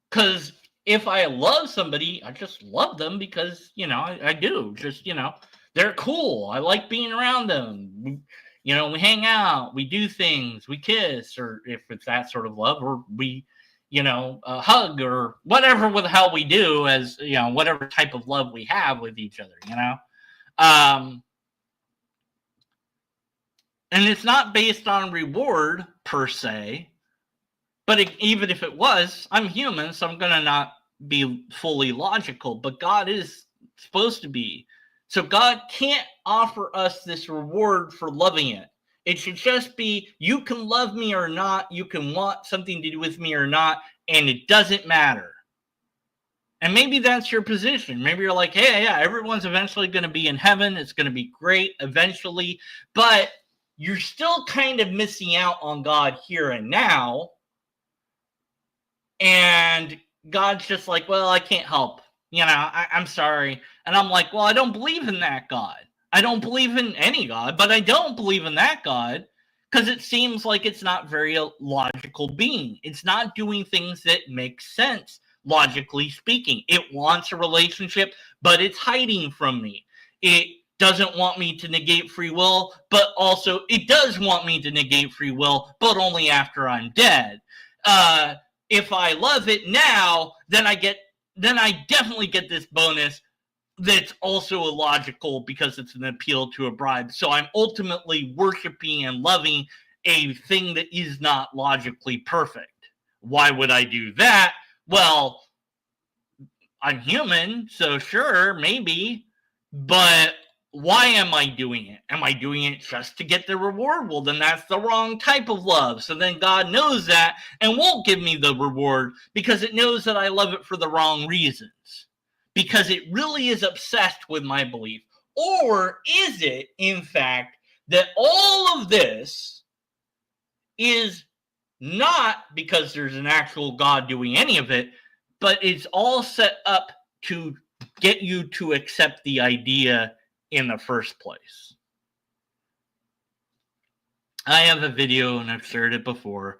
Because if I love somebody, I just love them because, I do. Just, they're cool. I like being around them. We hang out, we do things, we kiss, or if it's that sort of love, or we, hug, or whatever with how we do as, whatever type of love we have with each other, And it's not based on reward per se, but even if it was, I'm human, so I'm going to not be fully logical, but God is supposed to be. So God can't offer us this reward for loving it. It should just be, you can love me or not, you can want something to do with me or not, and it doesn't matter. And maybe that's your position. Maybe you're like, hey, yeah, everyone's eventually going to be in heaven. It's going to be great eventually, but you're still kind of missing out on God here and now. And God's just like, well, I can't help. I'm sorry. And I'm like, well, I don't believe in that God. I don't believe in any God, but I don't believe in that God because it seems like it's not very logical being. It's not doing things that make sense, logically speaking. It wants a relationship, but it's hiding from me. It doesn't want me to negate free will, but also it does want me to negate free will, but only after I'm dead. If I love it now, then I definitely get this bonus that's also illogical because it's an appeal to a bribe. So I'm ultimately worshiping and loving a thing that is not logically perfect. Why would I do that? Well, I'm human, so sure, maybe, but why am I doing it? Am I doing it just to get the reward? Well, then that's the wrong type of love. So then God knows that and won't give me the reward because it knows that I love it for the wrong reasons. Because it really is obsessed with my belief. Or is it, in fact, that all of this is not because there's an actual God doing any of it, but it's all set up to get you to accept the idea in the first place. I have a video and I've shared it before.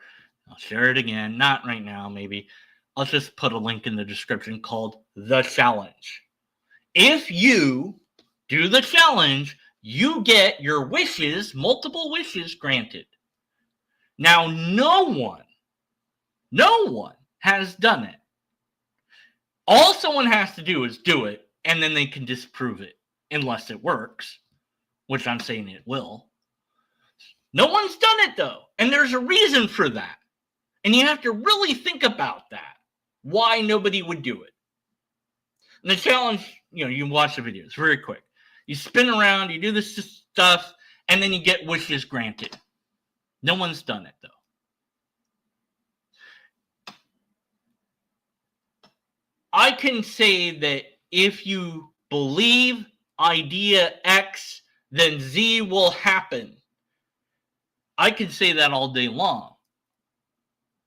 I'll share it again, not right now, maybe, I'll just put a link in the description called The Challenge. If you do the challenge, you get your wishes, multiple wishes granted. Now, no one has done it. All someone has to do is do it, and then they can disprove it, unless it works, which I'm saying it will. No one's done it, though, and there's a reason for that. And you have to really think about that, why nobody would do it. And the challenge, you can watch the videos very quick. You spin around, you do this stuff, and then you get wishes granted. No one's done it, though. I can say that if you believe idea X, then Z will happen. I can say that all day long.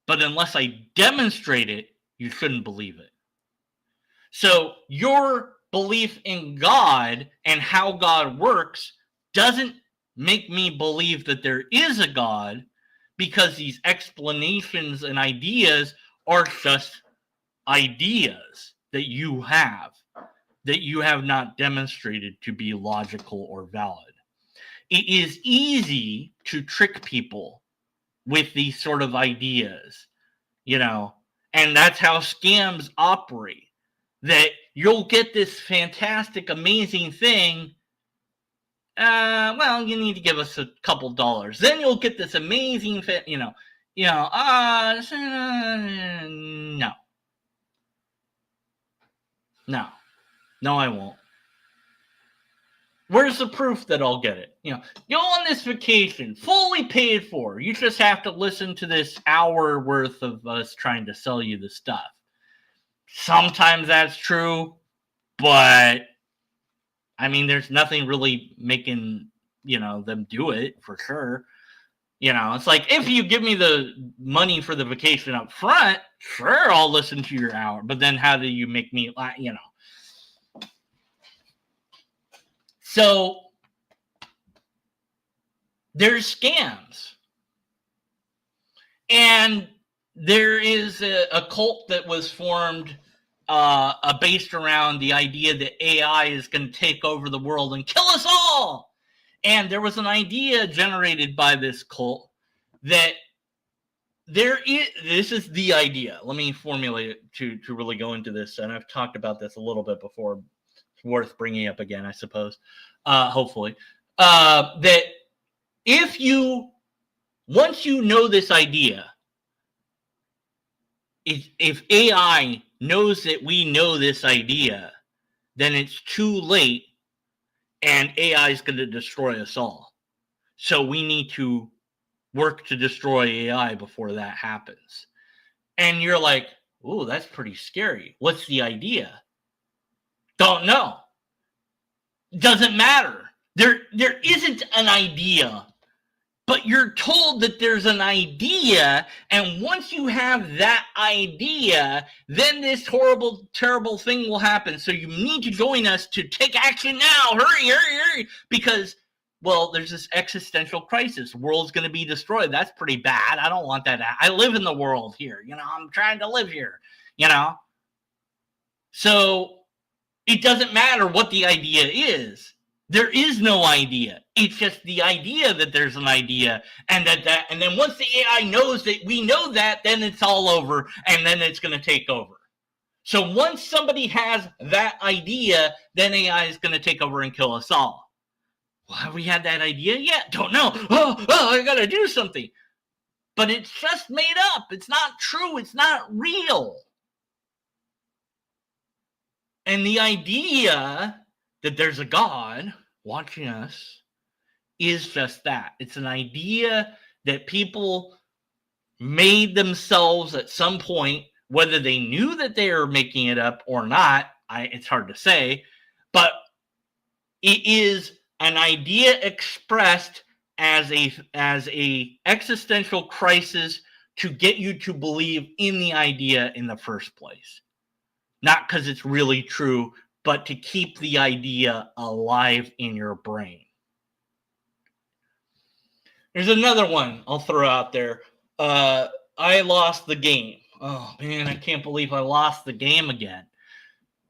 But unless I demonstrate it, you shouldn't believe it. So your belief in God and how God works doesn't make me believe that there is a God, because these explanations and ideas are just ideas that you have not demonstrated to be logical or valid. It is easy to trick people with these sort of ideas, and that's how scams operate. That you'll get this fantastic, amazing thing. Well, you need to give us a couple dollars. Then you'll get this amazing, no. No, I won't. Where's the proof that I'll get it? Go on this vacation, fully paid for. You just have to listen to this hour worth of us trying to sell you the stuff. Sometimes that's true, but there's nothing really making, them do it for sure. It's like, if you give me the money for the vacation up front, sure, I'll listen to your hour. But then how do you make me, So there's scams. And there is a cult that was formed based around the idea that AI is going to take over the world and kill us all. And there was an idea generated by this cult that this is the idea. Let me formulate it to really go into this. And I've talked about this a little bit before. It's worth bringing up again, I suppose. Hopefully. That once you know this idea, if AI knows that we know this idea, then it's too late, and AI is going to destroy us all. So we need to work to destroy AI before that happens. And you're like, "Ooh, that's pretty scary. What's the idea?" Don't know. Doesn't matter. There isn't an idea. But you're told that there's an idea, and once you have that idea, then this horrible, terrible thing will happen. So you need to join us to take action now. Hurry, hurry, hurry. Because, well, there's this existential crisis. The world's going to be destroyed. That's pretty bad. I don't want that. I live in the world here. I'm trying to live here, So it doesn't matter what the idea is. There is no idea. It's just the idea that there's an idea, and and then once the AI knows that we know that, then it's all over, and then it's going to take over. So once somebody has that idea, then AI is going to take over and kill us all. Well, have we had that idea yet? Don't know. Oh, I got to do something. But it's just made up. It's not true. It's not real. And the idea that there's a God watching us is just that. It's an idea that people made themselves at some point, whether they knew that they were making it up or not. It's hard to say, but it is an idea expressed as a existential crisis to get you to believe in the idea in the first place. Not because it's really true, but to keep the idea alive in your brain. There's another one I'll throw out there. I lost the game. Oh, man, I can't believe I lost the game again.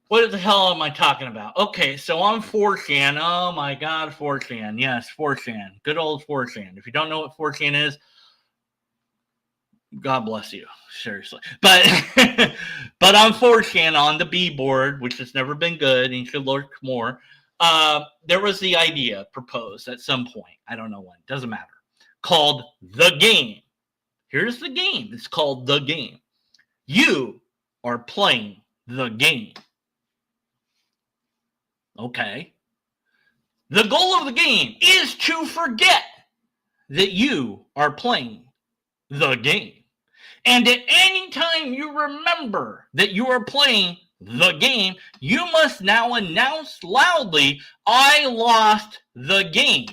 What the hell am I talking about? Okay, so on 4chan. Oh, my God, 4chan. Yes, 4chan. Good old 4chan. If you don't know what 4chan is, God bless you. Seriously. But but on 4chan, on the B board, which has never been good, and you should look more, there was the idea proposed at some point. I don't know when. Doesn't matter. Called The Game. Here's the game. It's called The Game. You are playing the game. Okay. The goal of the game is to forget that you are playing the game. And at any time you remember that you are playing the game, you must now announce loudly, I lost the game.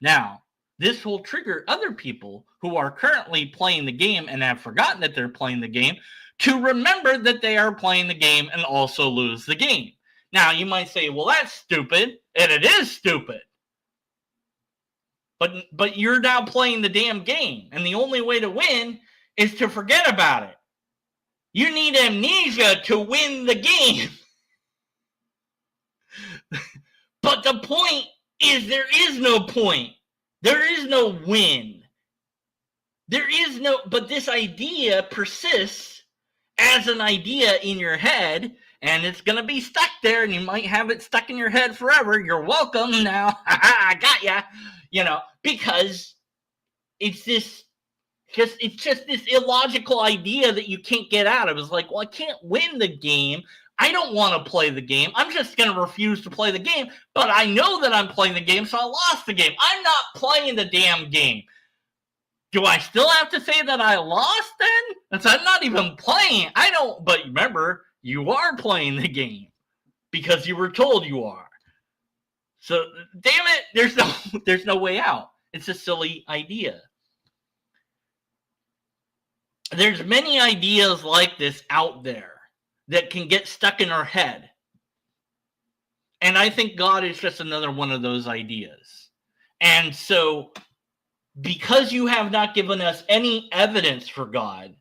Now, this will trigger other people who are currently playing the game and have forgotten that they're playing the game to remember that they are playing the game and also lose the game. Now, you might say, well, that's stupid, and it is stupid. But you're now playing the damn game, and the only way to win is to forget about it. You need amnesia to win the game. But the point is there is no point. There is no win. But this idea persists as an idea in your head, and it's going to be stuck there, and you might have it stuck in your head forever. You're welcome now. I got ya. Because it's just this illogical idea that you can't get out of. It's like, well, I can't win the game. I don't want to play the game. I'm just going to refuse to play the game, but I know that I'm playing the game, so I lost the game. I'm not playing the damn game. Do I still have to say that I lost then? Since I'm not even playing. But remember, you are playing the game because you were told you are. So, damn it, there's no way out. It's a silly idea. There's many ideas like this out there that can get stuck in our head. And I think God is just another one of those ideas. And so, because you have not given us any evidence for God,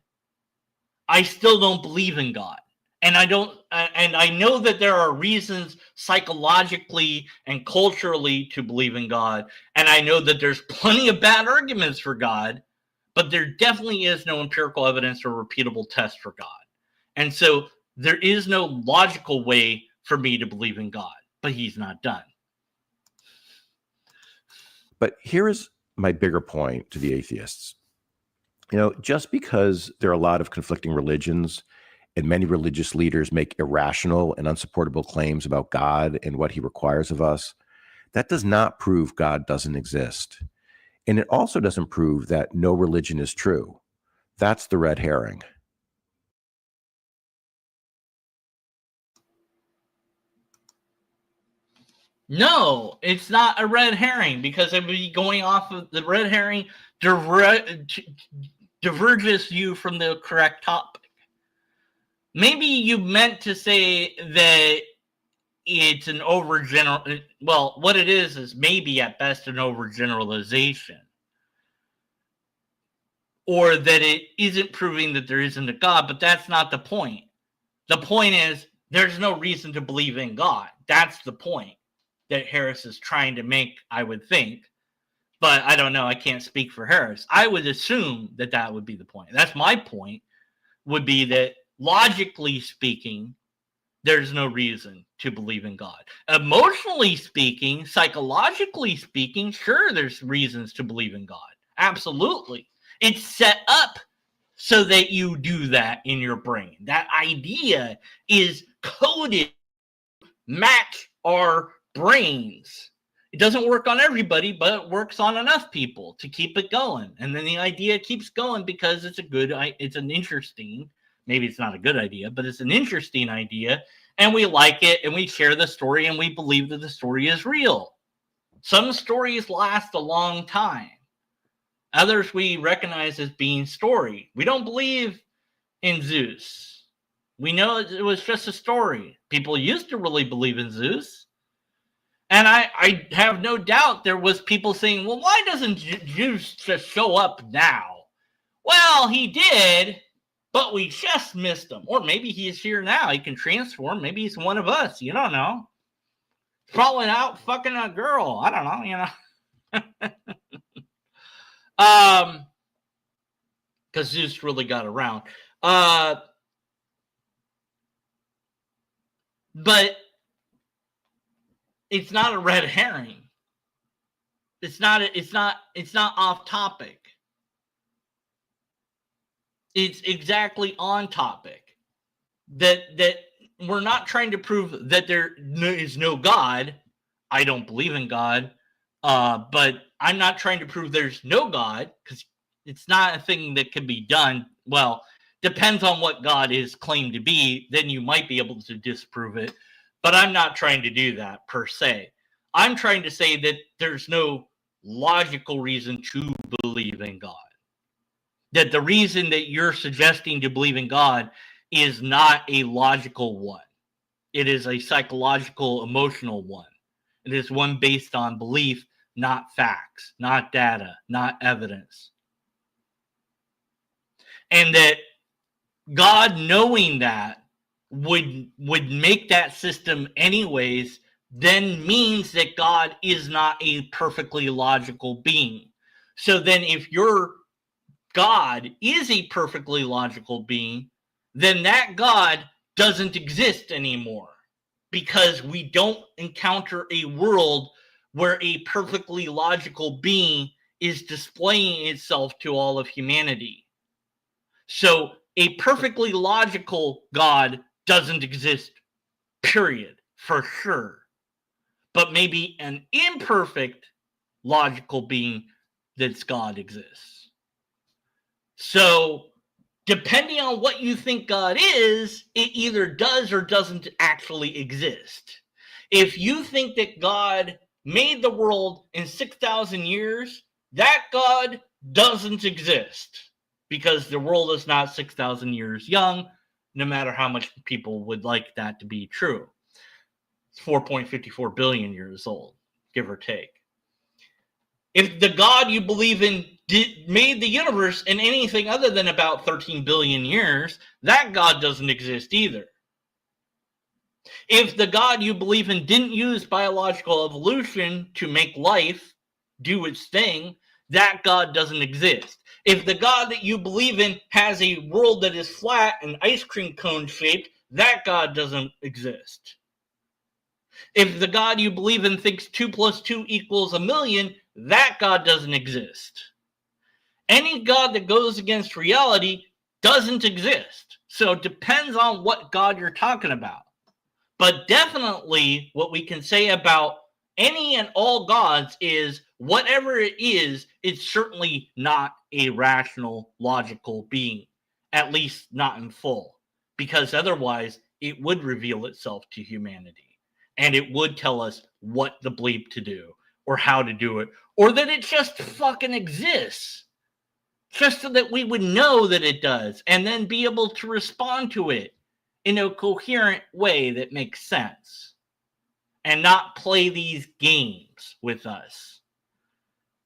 I still don't believe in God. And I know that there are reasons psychologically and culturally to believe in God. And I know that there's plenty of bad arguments for God, but there definitely is no empirical evidence or repeatable test for God. And so there is no logical way for me to believe in God, but he's not done. But here is my bigger point to the atheists. Just because there are a lot of conflicting religions and many religious leaders make irrational and unsupportable claims about God and what he requires of us, that does not prove God doesn't exist. And it also doesn't prove that no religion is true. That's the red herring. No, it's not a red herring because it would be going off of the red herring diverges you from the correct topic. Maybe you meant to say that it's an overgeneral. Well, what it is maybe at best an overgeneralization. Or that it isn't proving that there isn't a God, but that's not the point. The point is there's no reason to believe in God. That's the point that Harris is trying to make, I would think. But I don't know. I can't speak for Harris. I would assume that would be the point. That's my point, would be that logically speaking, there's no reason to believe in God. Emotionally speaking, psychologically speaking, sure, there's reasons to believe in God. Absolutely. It's set up so that you do that in your brain. That idea is coded to match our brains. It doesn't work on everybody, but it works on enough people to keep it going. And then the idea keeps going because it's an interesting, maybe it's not a good idea, but it's an interesting idea. And we like it, and we share the story, and we believe that the story is real. Some stories last a long time. Others we recognize as being story. We don't believe in Zeus. We know it was just a story. People used to really believe in Zeus. And I have no doubt there was people saying, well, why doesn't Zeus just show up now? Well, he did, but we just missed him. Or maybe he's here now. He can transform. Maybe he's one of us. You don't know. Falling out, fucking a girl. I don't know, because Zeus really got around. But it's not a red herring. It's not off topic. It's exactly on topic. That we're not trying to prove that there is no God. I don't believe in God. But I'm not trying to prove there's no God, because it's not a thing that can be done. Well, depends on what God is claimed to be. Then you might be able to disprove it. But I'm not trying to do that per se. I'm trying to say that there's no logical reason to believe in God. That the reason that you're suggesting to believe in God is not a logical one. It is a psychological, emotional one. It is one based on belief, not facts, not data, not evidence. And that God, knowing that, would make that system anyways, then means that God is not a perfectly logical being. So then if your God is a perfectly logical being, then that God doesn't exist anymore, because we don't encounter a world where a perfectly logical being is displaying itself to all of humanity. So a perfectly logical God doesn't exist, period, for sure. But maybe an imperfect logical being that's God exists. So depending on what you think God is, it either does or doesn't actually exist. If you think that God made the world in 6,000 years, that God doesn't exist, because the world is not 6,000 years young, no matter how much people would like that to be true. It's 4.54 billion years old, give or take. If the God you believe in made the universe in anything other than about 13 billion years, that God doesn't exist either. If the God you believe in didn't use biological evolution to make life do its thing, that God doesn't exist. If the God that you believe in has a world that is flat and ice cream cone shaped, that God doesn't exist. If the God you believe in thinks 2 + 2 = 1,000,000, that God doesn't exist. Any God that goes against reality doesn't exist. So it depends on what God you're talking about. But definitely what we can say about any and all gods is whatever it is, it's certainly not a rational, logical being, at least not in full, because otherwise it would reveal itself to humanity, and it would tell us what the bleep to do, or how to do it, or that it just fucking exists, just so that we would know that it does, and then be able to respond to it in a coherent way that makes sense, and not play these games with us.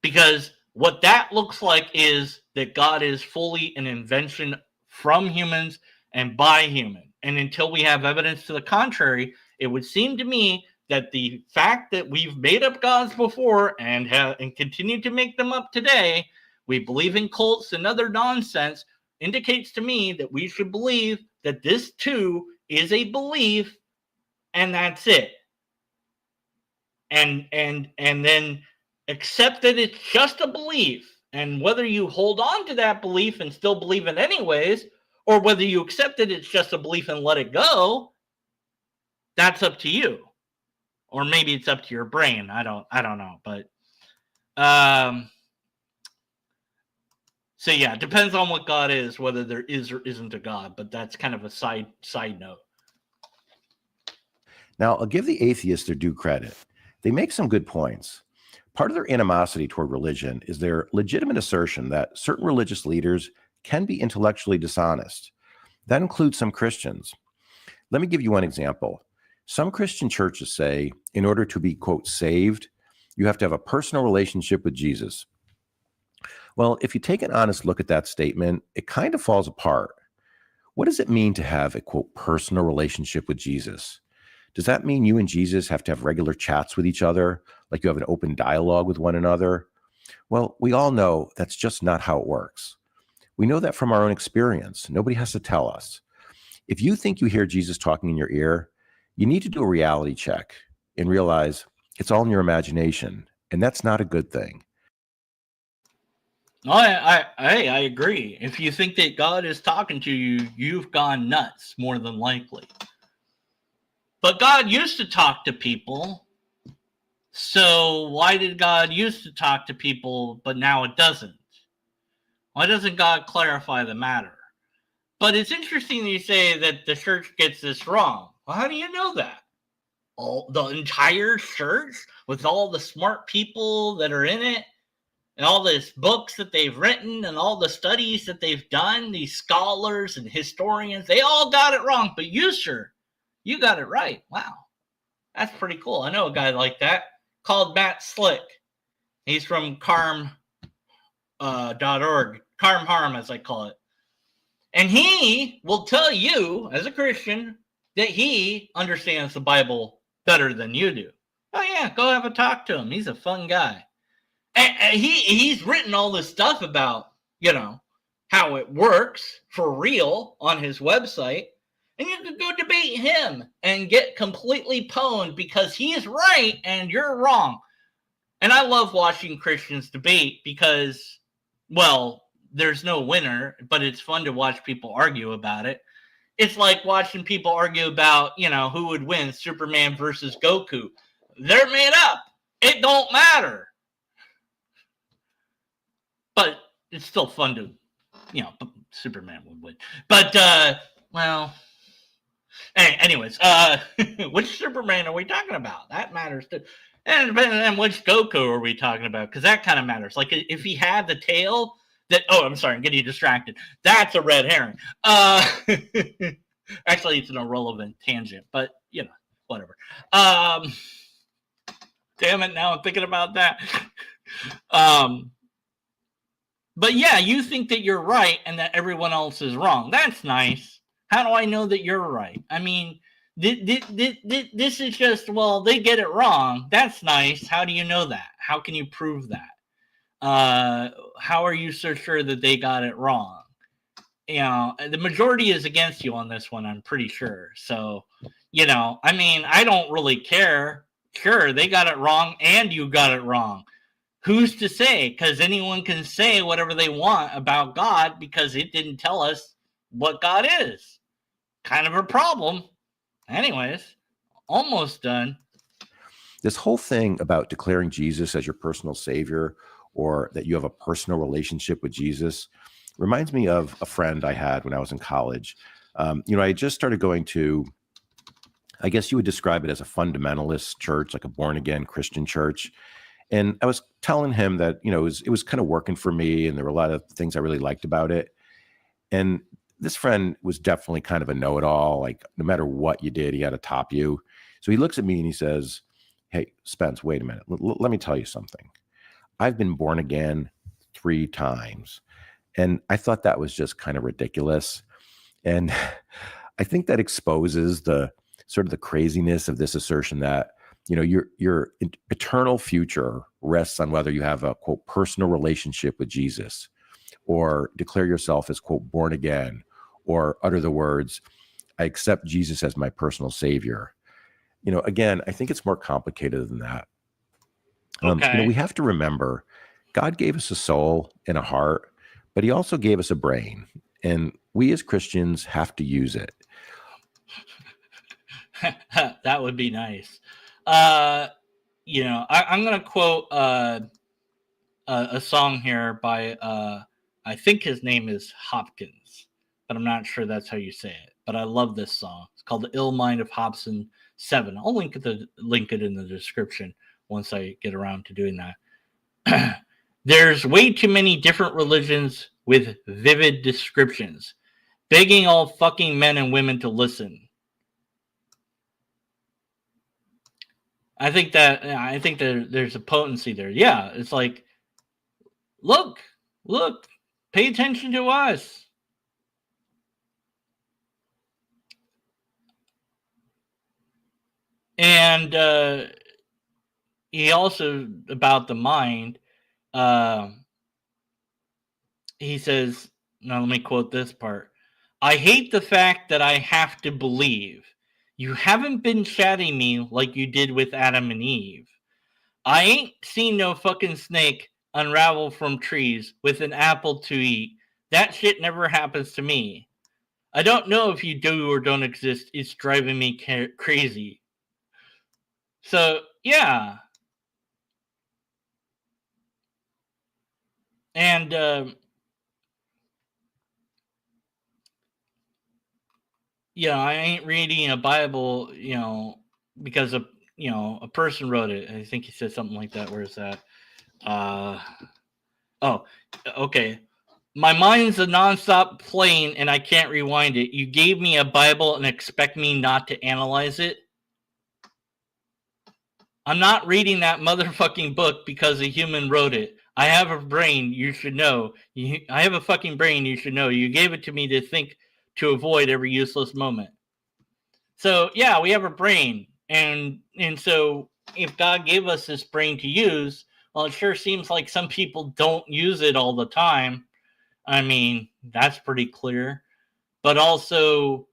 Because what that looks like is that God is fully an invention from humans and by humans. And until we have evidence to the contrary, it would seem to me that the fact that we've made up gods before and continue to make them up today, we believe in cults and other nonsense, indicates to me that we should believe that this too is a belief, and that's it. And then accept that it's just a belief, and whether you hold on to that belief and still believe it anyways, or whether you accept that it's just a belief and let it go, that's up to you. Or maybe it's up to your brain. I don't know. But so yeah, it depends on what God is, whether there is or isn't a God. But that's kind of a side note. Now, I'll give the atheists their due credit. They make some good points. Part of their animosity toward religion is their legitimate assertion that certain religious leaders can be intellectually dishonest. That includes some Christians. Let me give you one example. Some Christian churches say, in order to be, quote, saved, you have to have a personal relationship with Jesus. Well, if you take an honest look at that statement, it kind of falls apart. What does it mean to have a, quote, personal relationship with Jesus? Does that mean you and Jesus have to have regular chats with each other, like you have an open dialogue with one another? Well, we all know that's just not how it works. We know that from our own experience. Nobody has to tell us. If you think you hear Jesus talking in your ear, you need to do a reality check and realize it's all in your imagination, and that's not a good thing. I agree. If you think that God is talking to you, you've gone nuts, more than likely. But God used to talk to people. So why did God used to talk to people, but now it doesn't? Why doesn't God clarify the matter? But it's interesting you say that the church gets this wrong. Well, how do you know that? The entire church, with all the smart people that are in it, and all these books that they've written, and all the studies that they've done, these scholars and historians, they all got it wrong. But you, sir, you got it right. Wow. That's pretty cool. I know a guy like that called Matt Slick. He's from carm.org, carm harm, as I call it. And he will tell you, as a Christian, that he understands the Bible better than you do. Oh, yeah, go have a talk to him. He's a fun guy. And he's written all this stuff about, how it works for real on his website. And you could go debate him and get completely pwned because he's right and you're wrong. And I love watching Christians debate because, well, there's no winner, but it's fun to watch people argue about it. It's like watching people argue about, who would win, Superman versus Goku. They're made up. It don't matter. But it's still fun to, Superman would win. But, anyways, which Superman are we talking about? That matters too. And which Goku are we talking about? Because that kind of matters. Like if he had the tail that, I'm sorry, I'm getting distracted. That's a red herring. Actually, it's an irrelevant tangent, but whatever. Damn it, now I'm thinking about that. But yeah, you think that you're right and that everyone else is wrong. That's nice. How do I know that you're right? I mean, this is just, they get it wrong. That's nice. How do you know that? How can you prove that? How are you so sure that they got it wrong? The majority is against you on this one, I'm pretty sure. So, I don't really care. Sure, they got it wrong and you got it wrong. Who's to say? Because anyone can say whatever they want about God because it didn't tell us what God is. Kind of a problem. Anyways, almost done. This whole thing about declaring Jesus as your personal savior or that you have a personal relationship with Jesus reminds me of a friend I had when I was in college. I just started going to, I guess you would describe it as a fundamentalist church, like a born-again Christian church. And I was telling him that, it was kind of working for me and there were a lot of things I really liked about it. And this friend was definitely kind of a know-it-all. Like no matter what you did, he had to top you. So he looks at me and he says, "Hey, Spence, wait a minute. Let me tell you something. I've been born again 3 times." And I thought that was just kind of ridiculous. And I think that exposes the sort of the craziness of this assertion that, your eternal future rests on whether you have a, quote, personal relationship with Jesus, or declare yourself as, quote, born again, or utter the words, "I accept Jesus as my personal savior." Again, I think it's more complicated than that. Okay. We have to remember God gave us a soul and a heart, but he also gave us a brain, and we as Christians have to use it. That would be nice. I'm going to quote a song here by, I think his name is Hopkins, but I'm not sure that's how you say it. But I love this song. It's called The Ill Mind of Hobson 7. I'll link it in the description once I get around to doing that. There's way too many different religions with vivid descriptions, begging all fucking men and women to listen. I think there's a potency there. Yeah, it's like, look, pay attention to us. And he also, about the mind, he says, now let me quote this part. I hate the fact that I have to believe. You haven't been chatting me like you did with Adam and Eve. I ain't seen no fucking snake unravel from trees with an apple to eat. That shit never happens to me. I don't know if you do or don't exist. It's driving me crazy. So, yeah. And I ain't reading a Bible, because a person wrote it. I think he said something like that. Where is that? Oh, okay. My mind's a nonstop plane and I can't rewind it. You gave me a Bible and expect me not to analyze it? I'm not reading that motherfucking book because a human wrote it. I have a brain, you should know. I have a fucking brain, you should know. You gave it to me to think, to avoid every useless moment. So, yeah, we have a brain. And so if God gave us this brain to use, well, it sure seems like some people don't use it all the time. I mean, that's pretty clear. But also,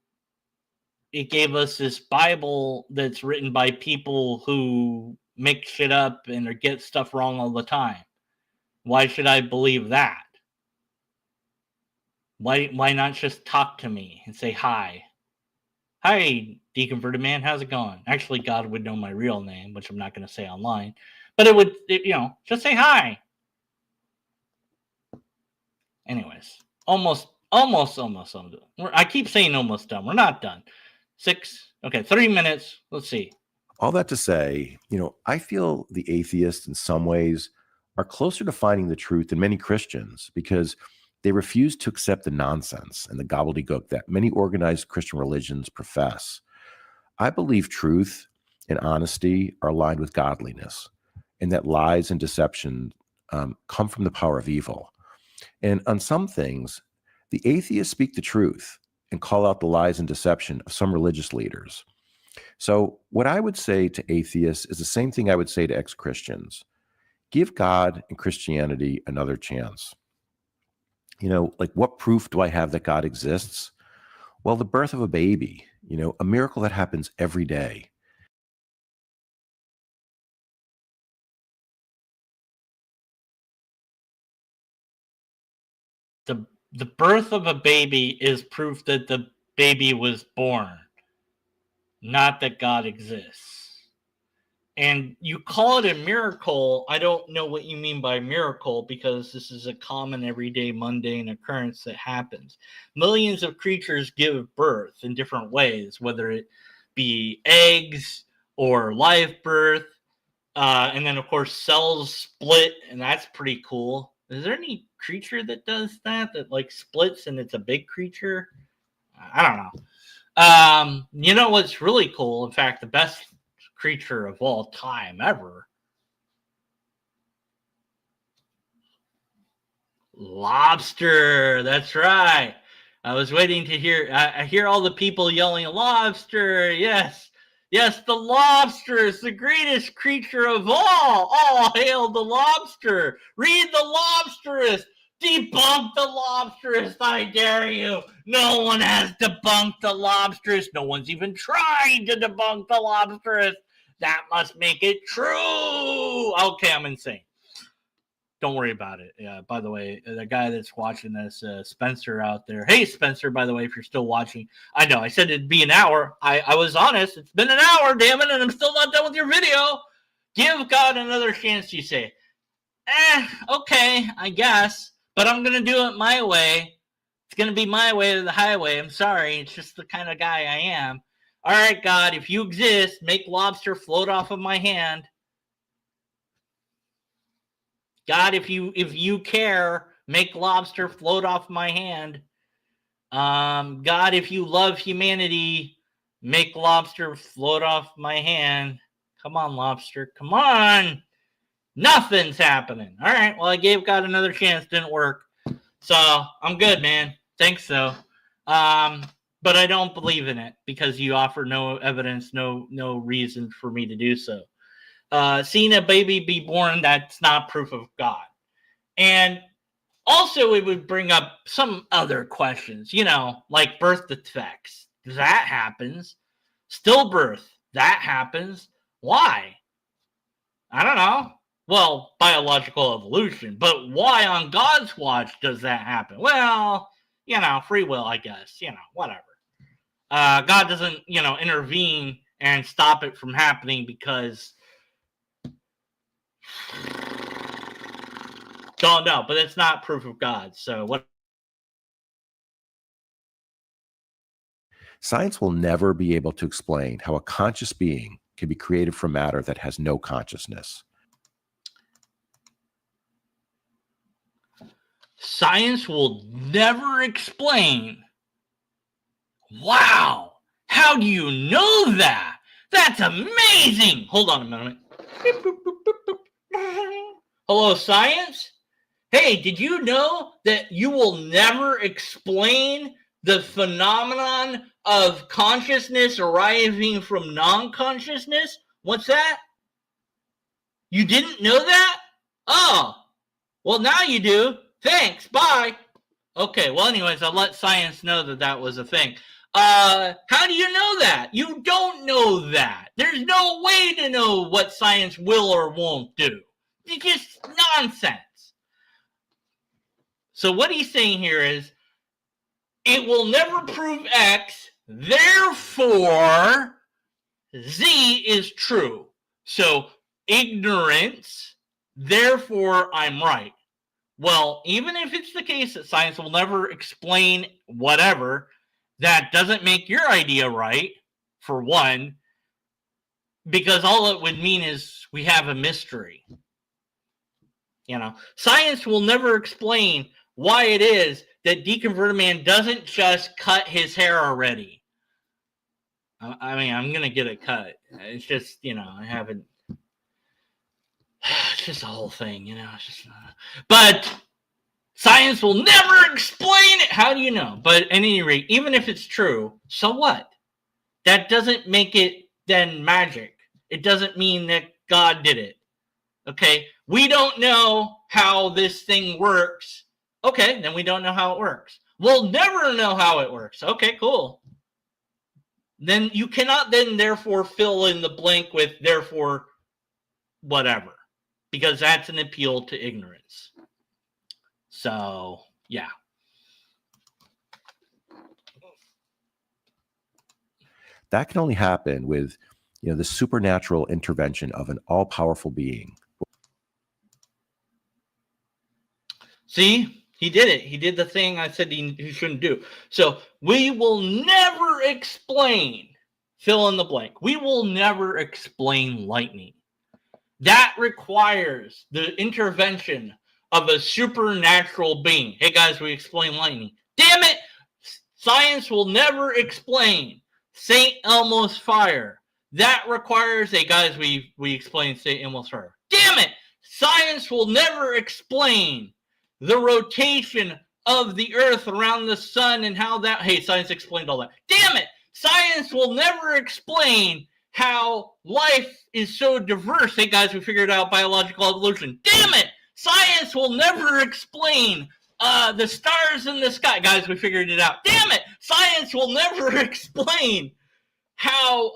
it gave us this Bible that's written by people who make shit up and get stuff wrong all the time. Why should I believe that? Why not just talk to me and say hi? Hi, deconverted man, how's it going? Actually, God would know my real name, which I'm not going to say online, but just say hi. Anyways, almost done. I keep saying almost done. We're not done. 3 minutes. Let's see. All that to say, I feel the atheists in some ways are closer to finding the truth than many Christians because they refuse to accept the nonsense and the gobbledygook that many organized Christian religions profess. I believe truth and honesty are aligned with godliness, and that lies and deception come from the power of evil. And on some things, the atheists speak the truth and call out the lies and deception of some religious leaders. So, what I would say to atheists is the same thing I would say to ex-Christians. Give God and Christianity another chance. Like, what proof do I have that God exists? Well, the birth of a baby, a miracle that happens every day. The birth of a baby is proof that the baby was born, not that God exists. And you call it a miracle. I don't know what you mean by miracle because this is a common, everyday, mundane occurrence that happens. Millions of creatures give birth in different ways, whether it be eggs or live birth. And then, of course, cells split, and that's pretty cool. Is there any creature that does that like splits and it's a big creature? I don't know. You know what's really cool? In fact, the best creature of all time ever. Lobster. That's right. I was waiting to hear. I hear all the people yelling, "Lobster!" Yes, yes, the lobster is the greatest creature of all. All hail the lobster! Read the Lobsterist. Debunk the Lobsterist, I dare you. No one has debunked the Lobsterist. No one's even tried to debunk the Lobsterist. That must make it true. Okay, I'm insane. Don't worry about it. Yeah, by the way, the guy that's watching this, Spencer out there. Hey, Spencer, by the way, if you're still watching. I know, I said it'd be an hour. I was honest. It's been an hour, damn it, and I'm still not done with your video. Give God another chance, you say. Okay, I guess. But I'm going to do it my way. It's going to be my way to the highway. I'm sorry. It's just the kind of guy I am. All right, God, if you exist, make lobster float off of my hand. God, if you care, make lobster float off my hand. God, if you love humanity, make lobster float off my hand. Come on, lobster. Come on. Nothing's happening. All right. Well, I gave God another chance. Didn't work. So I'm good, man. Thanks, though. but I don't believe in it because you offer no evidence, no reason for me to do so. Seeing a baby be born, that's not proof of God. And also, it would bring up some other questions, like birth defects. That happens. Stillbirth, that happens. Why? I don't know. Well, biological evolution, but why on God's watch does that happen? Well, free will, I guess, whatever. God doesn't, intervene and stop it from happening because don't know, but it's not proof of God. So what? Science will never be able to explain how a conscious being can be created from matter that has no consciousness. Science will never explain. Wow. How do you know that? That's amazing. Hold on a minute. Hello, science? Hey, did you know that you will never explain the phenomenon of consciousness arising from non-consciousness? What's that? You didn't know that? Oh, well, now you do. Thanks. Bye. Okay, well, anyways, I'll let science know that was a thing. How do you know that? You don't know that. There's no way to know what science will or won't do. It's just nonsense. So what he's saying here is, it will never prove X, therefore Z is true. So ignorance, therefore I'm right. Well, even if it's the case that science will never explain whatever, that doesn't make your idea right, for one, because all it would mean is we have a mystery. Science will never explain why it is that Deconverted Man doesn't just cut his hair already. I mean, I'm going to get it cut. It's just, I haven't. It's just a whole thing, It's just, but science will never explain it. How do you know? But at any rate, even if it's true, so what? That doesn't make it then magic. It doesn't mean that God did it. Okay? We don't know how this thing works. Okay, then we don't know how it works. We'll never know how it works. Okay, cool. Then you cannot then therefore fill in the blank with therefore whatever, because that's an appeal to ignorance. So, yeah. That can only happen with, the supernatural intervention of an all-powerful being. See? He did it. He did the thing I said he shouldn't do. So we will never explain, fill in the blank. We will never explain lightning. That requires the intervention of a supernatural being. Hey guys, we explain lightning. Damn it! Science will never explain St. Elmo's fire. That requires, hey guys, we explain St. Elmo's fire. Damn it! Science will never explain the rotation of the earth around the sun and how that, hey, science explained all that. Damn it! Science will never explain how life is so diverse. Hey guys, we figured out biological evolution. Damn it! Science will never explain the stars in the sky. Guys, we figured it out. Damn it! Science will never explain how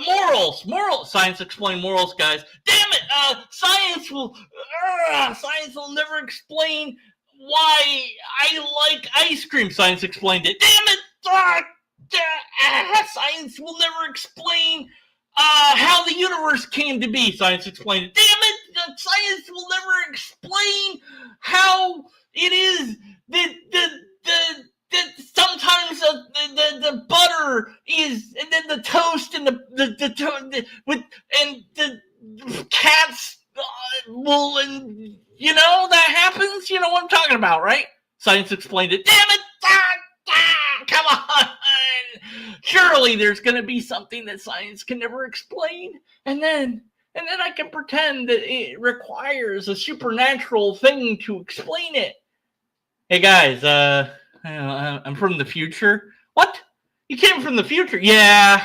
morals. Science explain morals, guys. Damn it! Science will never explain why I like ice cream. Science explained it. Damn it! Science will never explain how the universe came to be. Science explained it. Damn it! Science will never explain how it is that sometimes the butter is, and then the toast and the cats will, and that happens. You know what I'm talking about, right? Science explained it. Damn it! Come on! Surely there's going to be something that science can never explain, and then I can pretend that it requires a supernatural thing to explain it. Hey guys, I'm from the future. What? You came from the future? Yeah,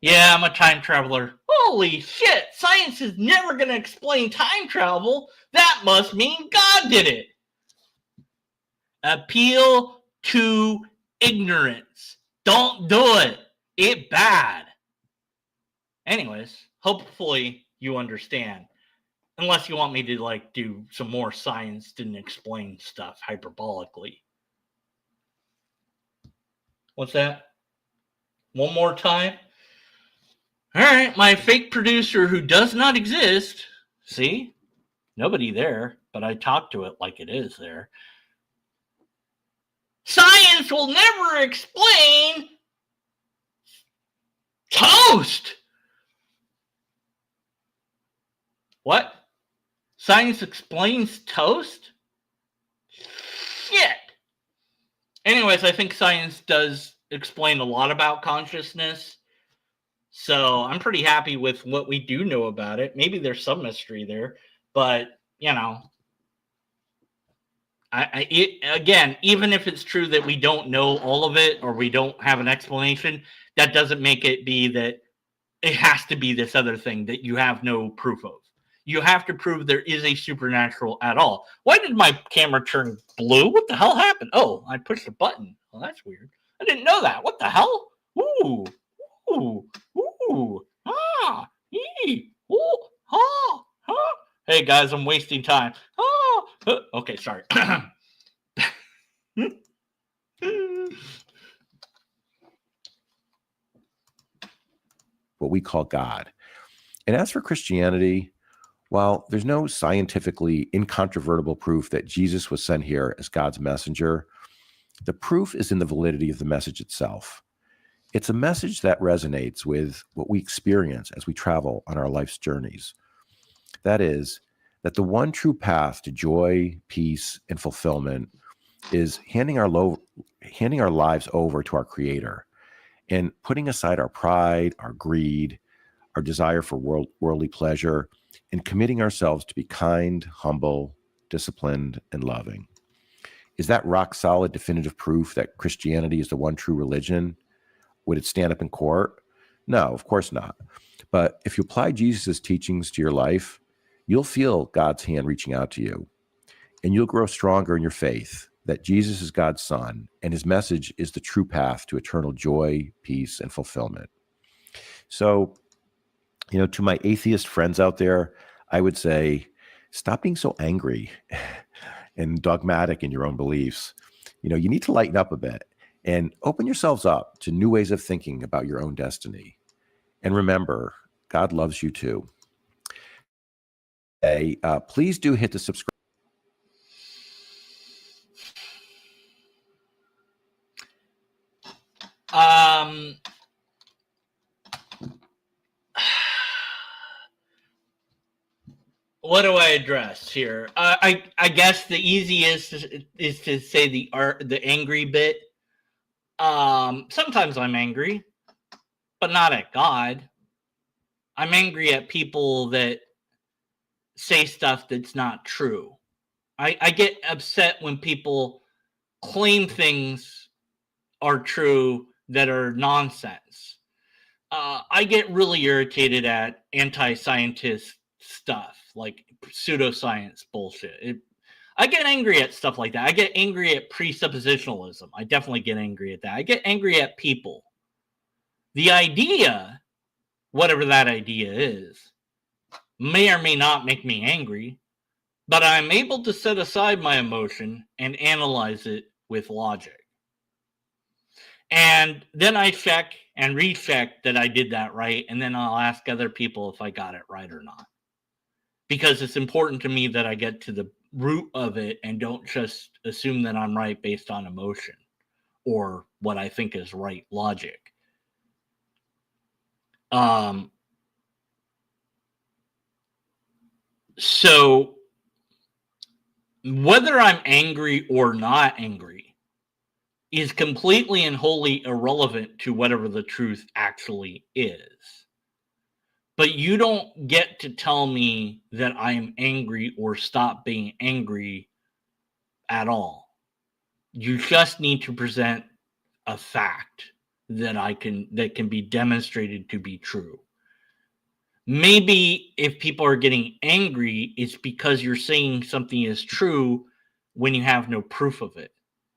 I'm a time traveler. Holy shit! Science is never gonna explain time travel. That must mean God did it. Appeal to ignorance. Don't do it. It bad. Anyways, hopefully you understand. Unless you want me to like do some more science didn't explain stuff hyperbolically. What's that? One more time? All right, my fake producer who does not exist. See? Nobody there, but I talk to it like it is there. Science will never explain toast. What? Science explains toast? Shit. Anyways, I think science does explain a lot about consciousness. So I'm pretty happy with what we do know about it. Maybe there's some mystery there, but you know, again, even if it's true that we don't know all of it or we don't have an explanation, that doesn't make it be that it has to be this other thing that you have no proof of. You have to prove there is a supernatural at all. Why did my camera turn blue? What the hell happened? Oh, I pushed a button. Well, that's weird. I didn't know that. What the hell? Ooh, ooh, ooh, ah, ee, ooh, ah, ah. Hey guys, I'm wasting time. Ah, okay, sorry. What we call God. And as for Christianity, while there's no scientifically incontrovertible proof that Jesus was sent here as God's messenger, the proof is in the validity of the message itself. It's a message that resonates with what we experience as we travel on our life's journeys. That is, that the one true path to joy, peace, and fulfillment is handing our lives over to our Creator and putting aside our pride, our greed, our desire for worldly pleasure, and committing ourselves to be kind, humble, disciplined, and loving. Is that rock solid, definitive proof that Christianity is the one true religion? Would it stand up in court? No, of course not. But if you apply Jesus' teachings to your life, you'll feel God's hand reaching out to you, and you'll grow stronger in your faith that Jesus is God's Son, and his message is the true path to eternal joy, peace, and fulfillment. So, to my atheist friends out there, I would say, stop being so angry and dogmatic in your own beliefs. You need to lighten up a bit and open yourselves up to new ways of thinking about your own destiny. And remember, God loves you too. Hey, please do hit the subscribe. What do I address here? I guess the easiest is to say the angry bit. Sometimes I'm angry, but not at God. I'm angry at people that say stuff that's not true. I get upset when people claim things are true that are nonsense. I get really irritated at anti-scientist stuff, like pseudoscience bullshit. I get angry at stuff like that. I get angry at presuppositionalism. I definitely get angry at that. I get angry at people. The idea, whatever that idea is, may or may not make me angry, but I'm able to set aside my emotion and analyze it with logic. And then I check and recheck that I did that right, and then I'll ask other people if I got it right or not. Because it's important to me that I get to the root of it and don't just assume that I'm right based on emotion or what I think is right logic. So whether I'm angry or not angry is completely and wholly irrelevant to whatever the truth actually is. But you don't get to tell me that I am angry or stop being angry at all. You just need to present a fact that can be demonstrated to be true. Maybe if people are getting angry, it's because you're saying something is true when you have no proof of it.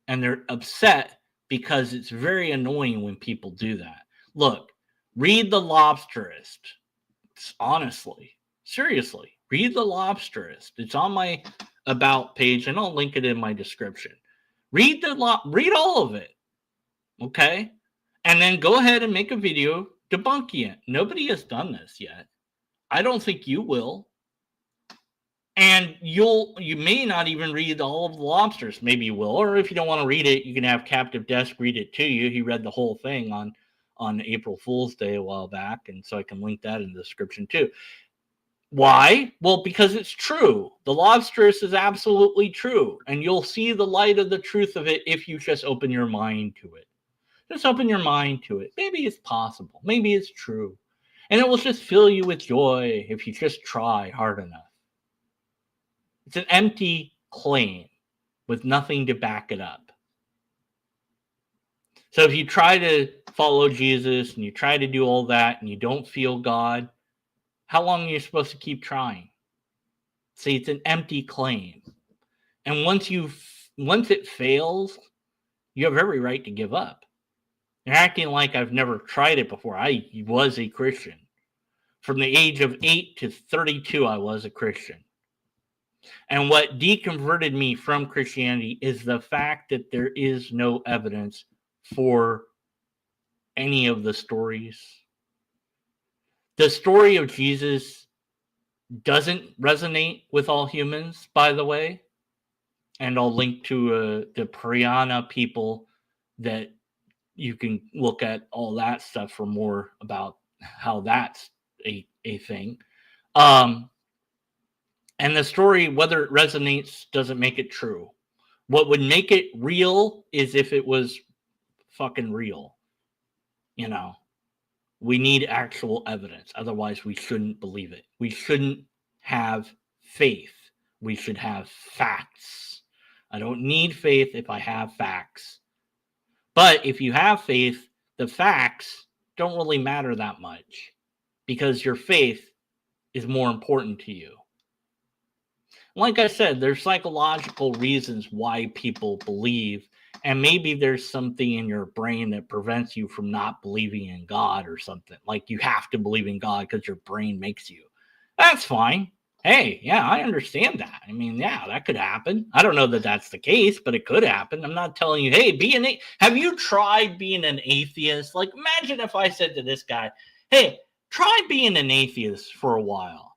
And they're upset because it's very annoying when people do that. Look, read The Lobsterist. Honestly, seriously, read The Lobsterist. It's on my About page, and I'll link it in my description. Read all of it, okay? And then go ahead and make a video debunking it. Nobody has done this yet. I don't think you will. And you may not even read all of The Lobsters. Maybe you will. Or if you don't want to read it, you can have Captive Desk read it to you. He read the whole thing on April Fool's Day a while back, and so I can link that in the description too. Why? Well, because it's true. The Lobsterist is absolutely true, and you'll see the light of the truth of it if you just open your mind to it. Just open your mind to it. Maybe it's possible. Maybe it's true. And it will just fill you with joy if you just try hard enough. It's an empty claim with nothing to back it up. So if you try to follow Jesus and you try to do all that and you don't feel God, how long are you supposed to keep trying? See, it's an empty claim. And once it fails, you have every right to give up. You're acting like I've never tried it before. I was a Christian. From the age of 8 to 32, I was a Christian. And what deconverted me from Christianity is the fact that there is no evidence for any of the stories. The story of Jesus doesn't resonate with all humans, by the way. And I'll link to the Pirahã people that you can look at all that stuff for more about how that's a thing. And the story, whether it resonates, doesn't make it true. What would make it real is if it was fucking real. You know, we need actual evidence. Otherwise, we shouldn't believe it. We shouldn't have faith. We should have facts. I don't need faith if I have facts. But if you have faith, the facts don't really matter that much because your faith is more important to you. Like I said, there's psychological reasons why people believe, and maybe there's something in your brain that prevents you from not believing in God or something. Like you have to believe in God because your brain makes you. That's fine. Hey, yeah, I understand that. I mean, yeah, that could happen. I don't know that that's the case, but it could happen. I'm not telling you, hey, have you tried being an atheist? Like, imagine if I said to this guy, hey, try being an atheist for a while.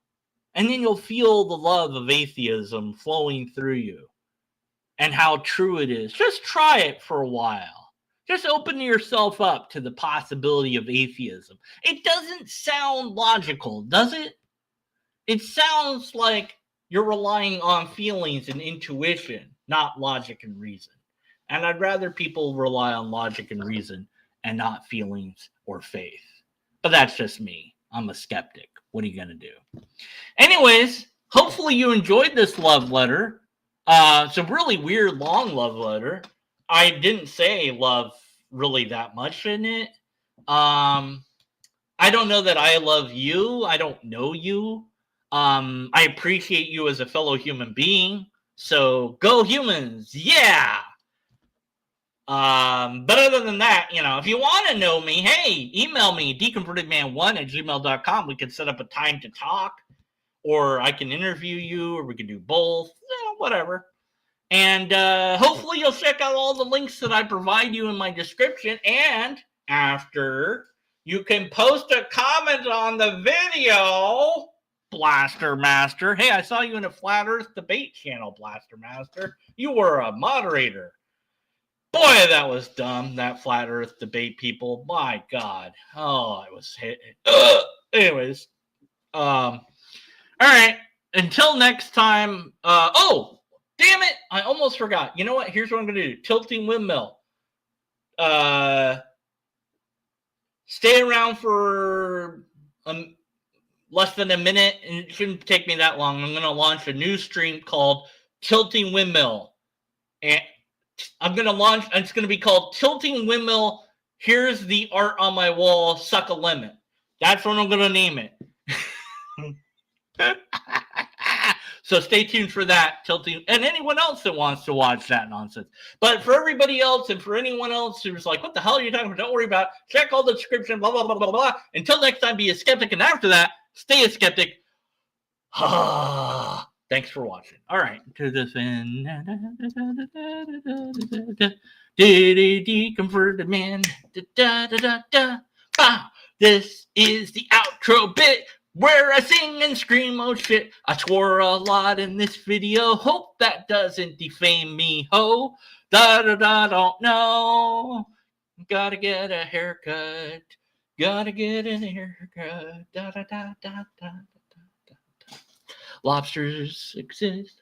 And then you'll feel the love of atheism flowing through you and how true it is. Just try it for a while. Just open yourself up to the possibility of atheism. It doesn't sound logical, does it? It sounds like you're relying on feelings and intuition, not logic and reason. And I'd rather people rely on logic and reason and not feelings or faith. But that's just me. I'm a skeptic. What are you going to do? Anyways, hopefully you enjoyed this love letter. It's a really weird, long love letter. I didn't say love really that much in it. I don't know that I love you. I don't know you. I appreciate you as a fellow human being. So go humans. Yeah. But other than that, if you want to know me, hey, email me, deconvertedman1@gmail.com. We can set up a time to talk, or I can interview you, or we can do both, whatever. And hopefully you'll check out all the links that I provide you in my description. And after, you can post a comment on the video, Blaster Master. Hey, I saw you in a Flat Earth debate channel, Blaster Master. You were a moderator. Boy, that was dumb, that Flat Earth debate, people. My God. Oh, I was hit. Anyways. All right. Until next time. Oh, damn it. I almost forgot. You know what? Here's what I'm going to do. Tilting Windmill. Stay around for less than a minute, and it shouldn't take me that long. I'm going to launch a new stream called Tilting Windmill. And I'm going to launch, and it's going to be called Tilting Windmill. Here's the art on my wall. Suck a lemon. That's what I'm going to name it. So stay tuned for that, Tilting, and anyone else that wants to watch that nonsense. But for everybody else, and for anyone else who's like, what the hell are you talking about? Don't worry about it. Check all the description, blah, blah, blah, blah, blah. Until next time, be a skeptic. And after that, stay a skeptic. Thanks for watching. All right. To this end. Did a deconverted man. This is the outro bit where I sing and scream, oh shit. I swore a lot in this video. Hope that doesn't defame me, ho. Don't know. Gotta get a haircut. Gotta get a haircut. Lobsters exist.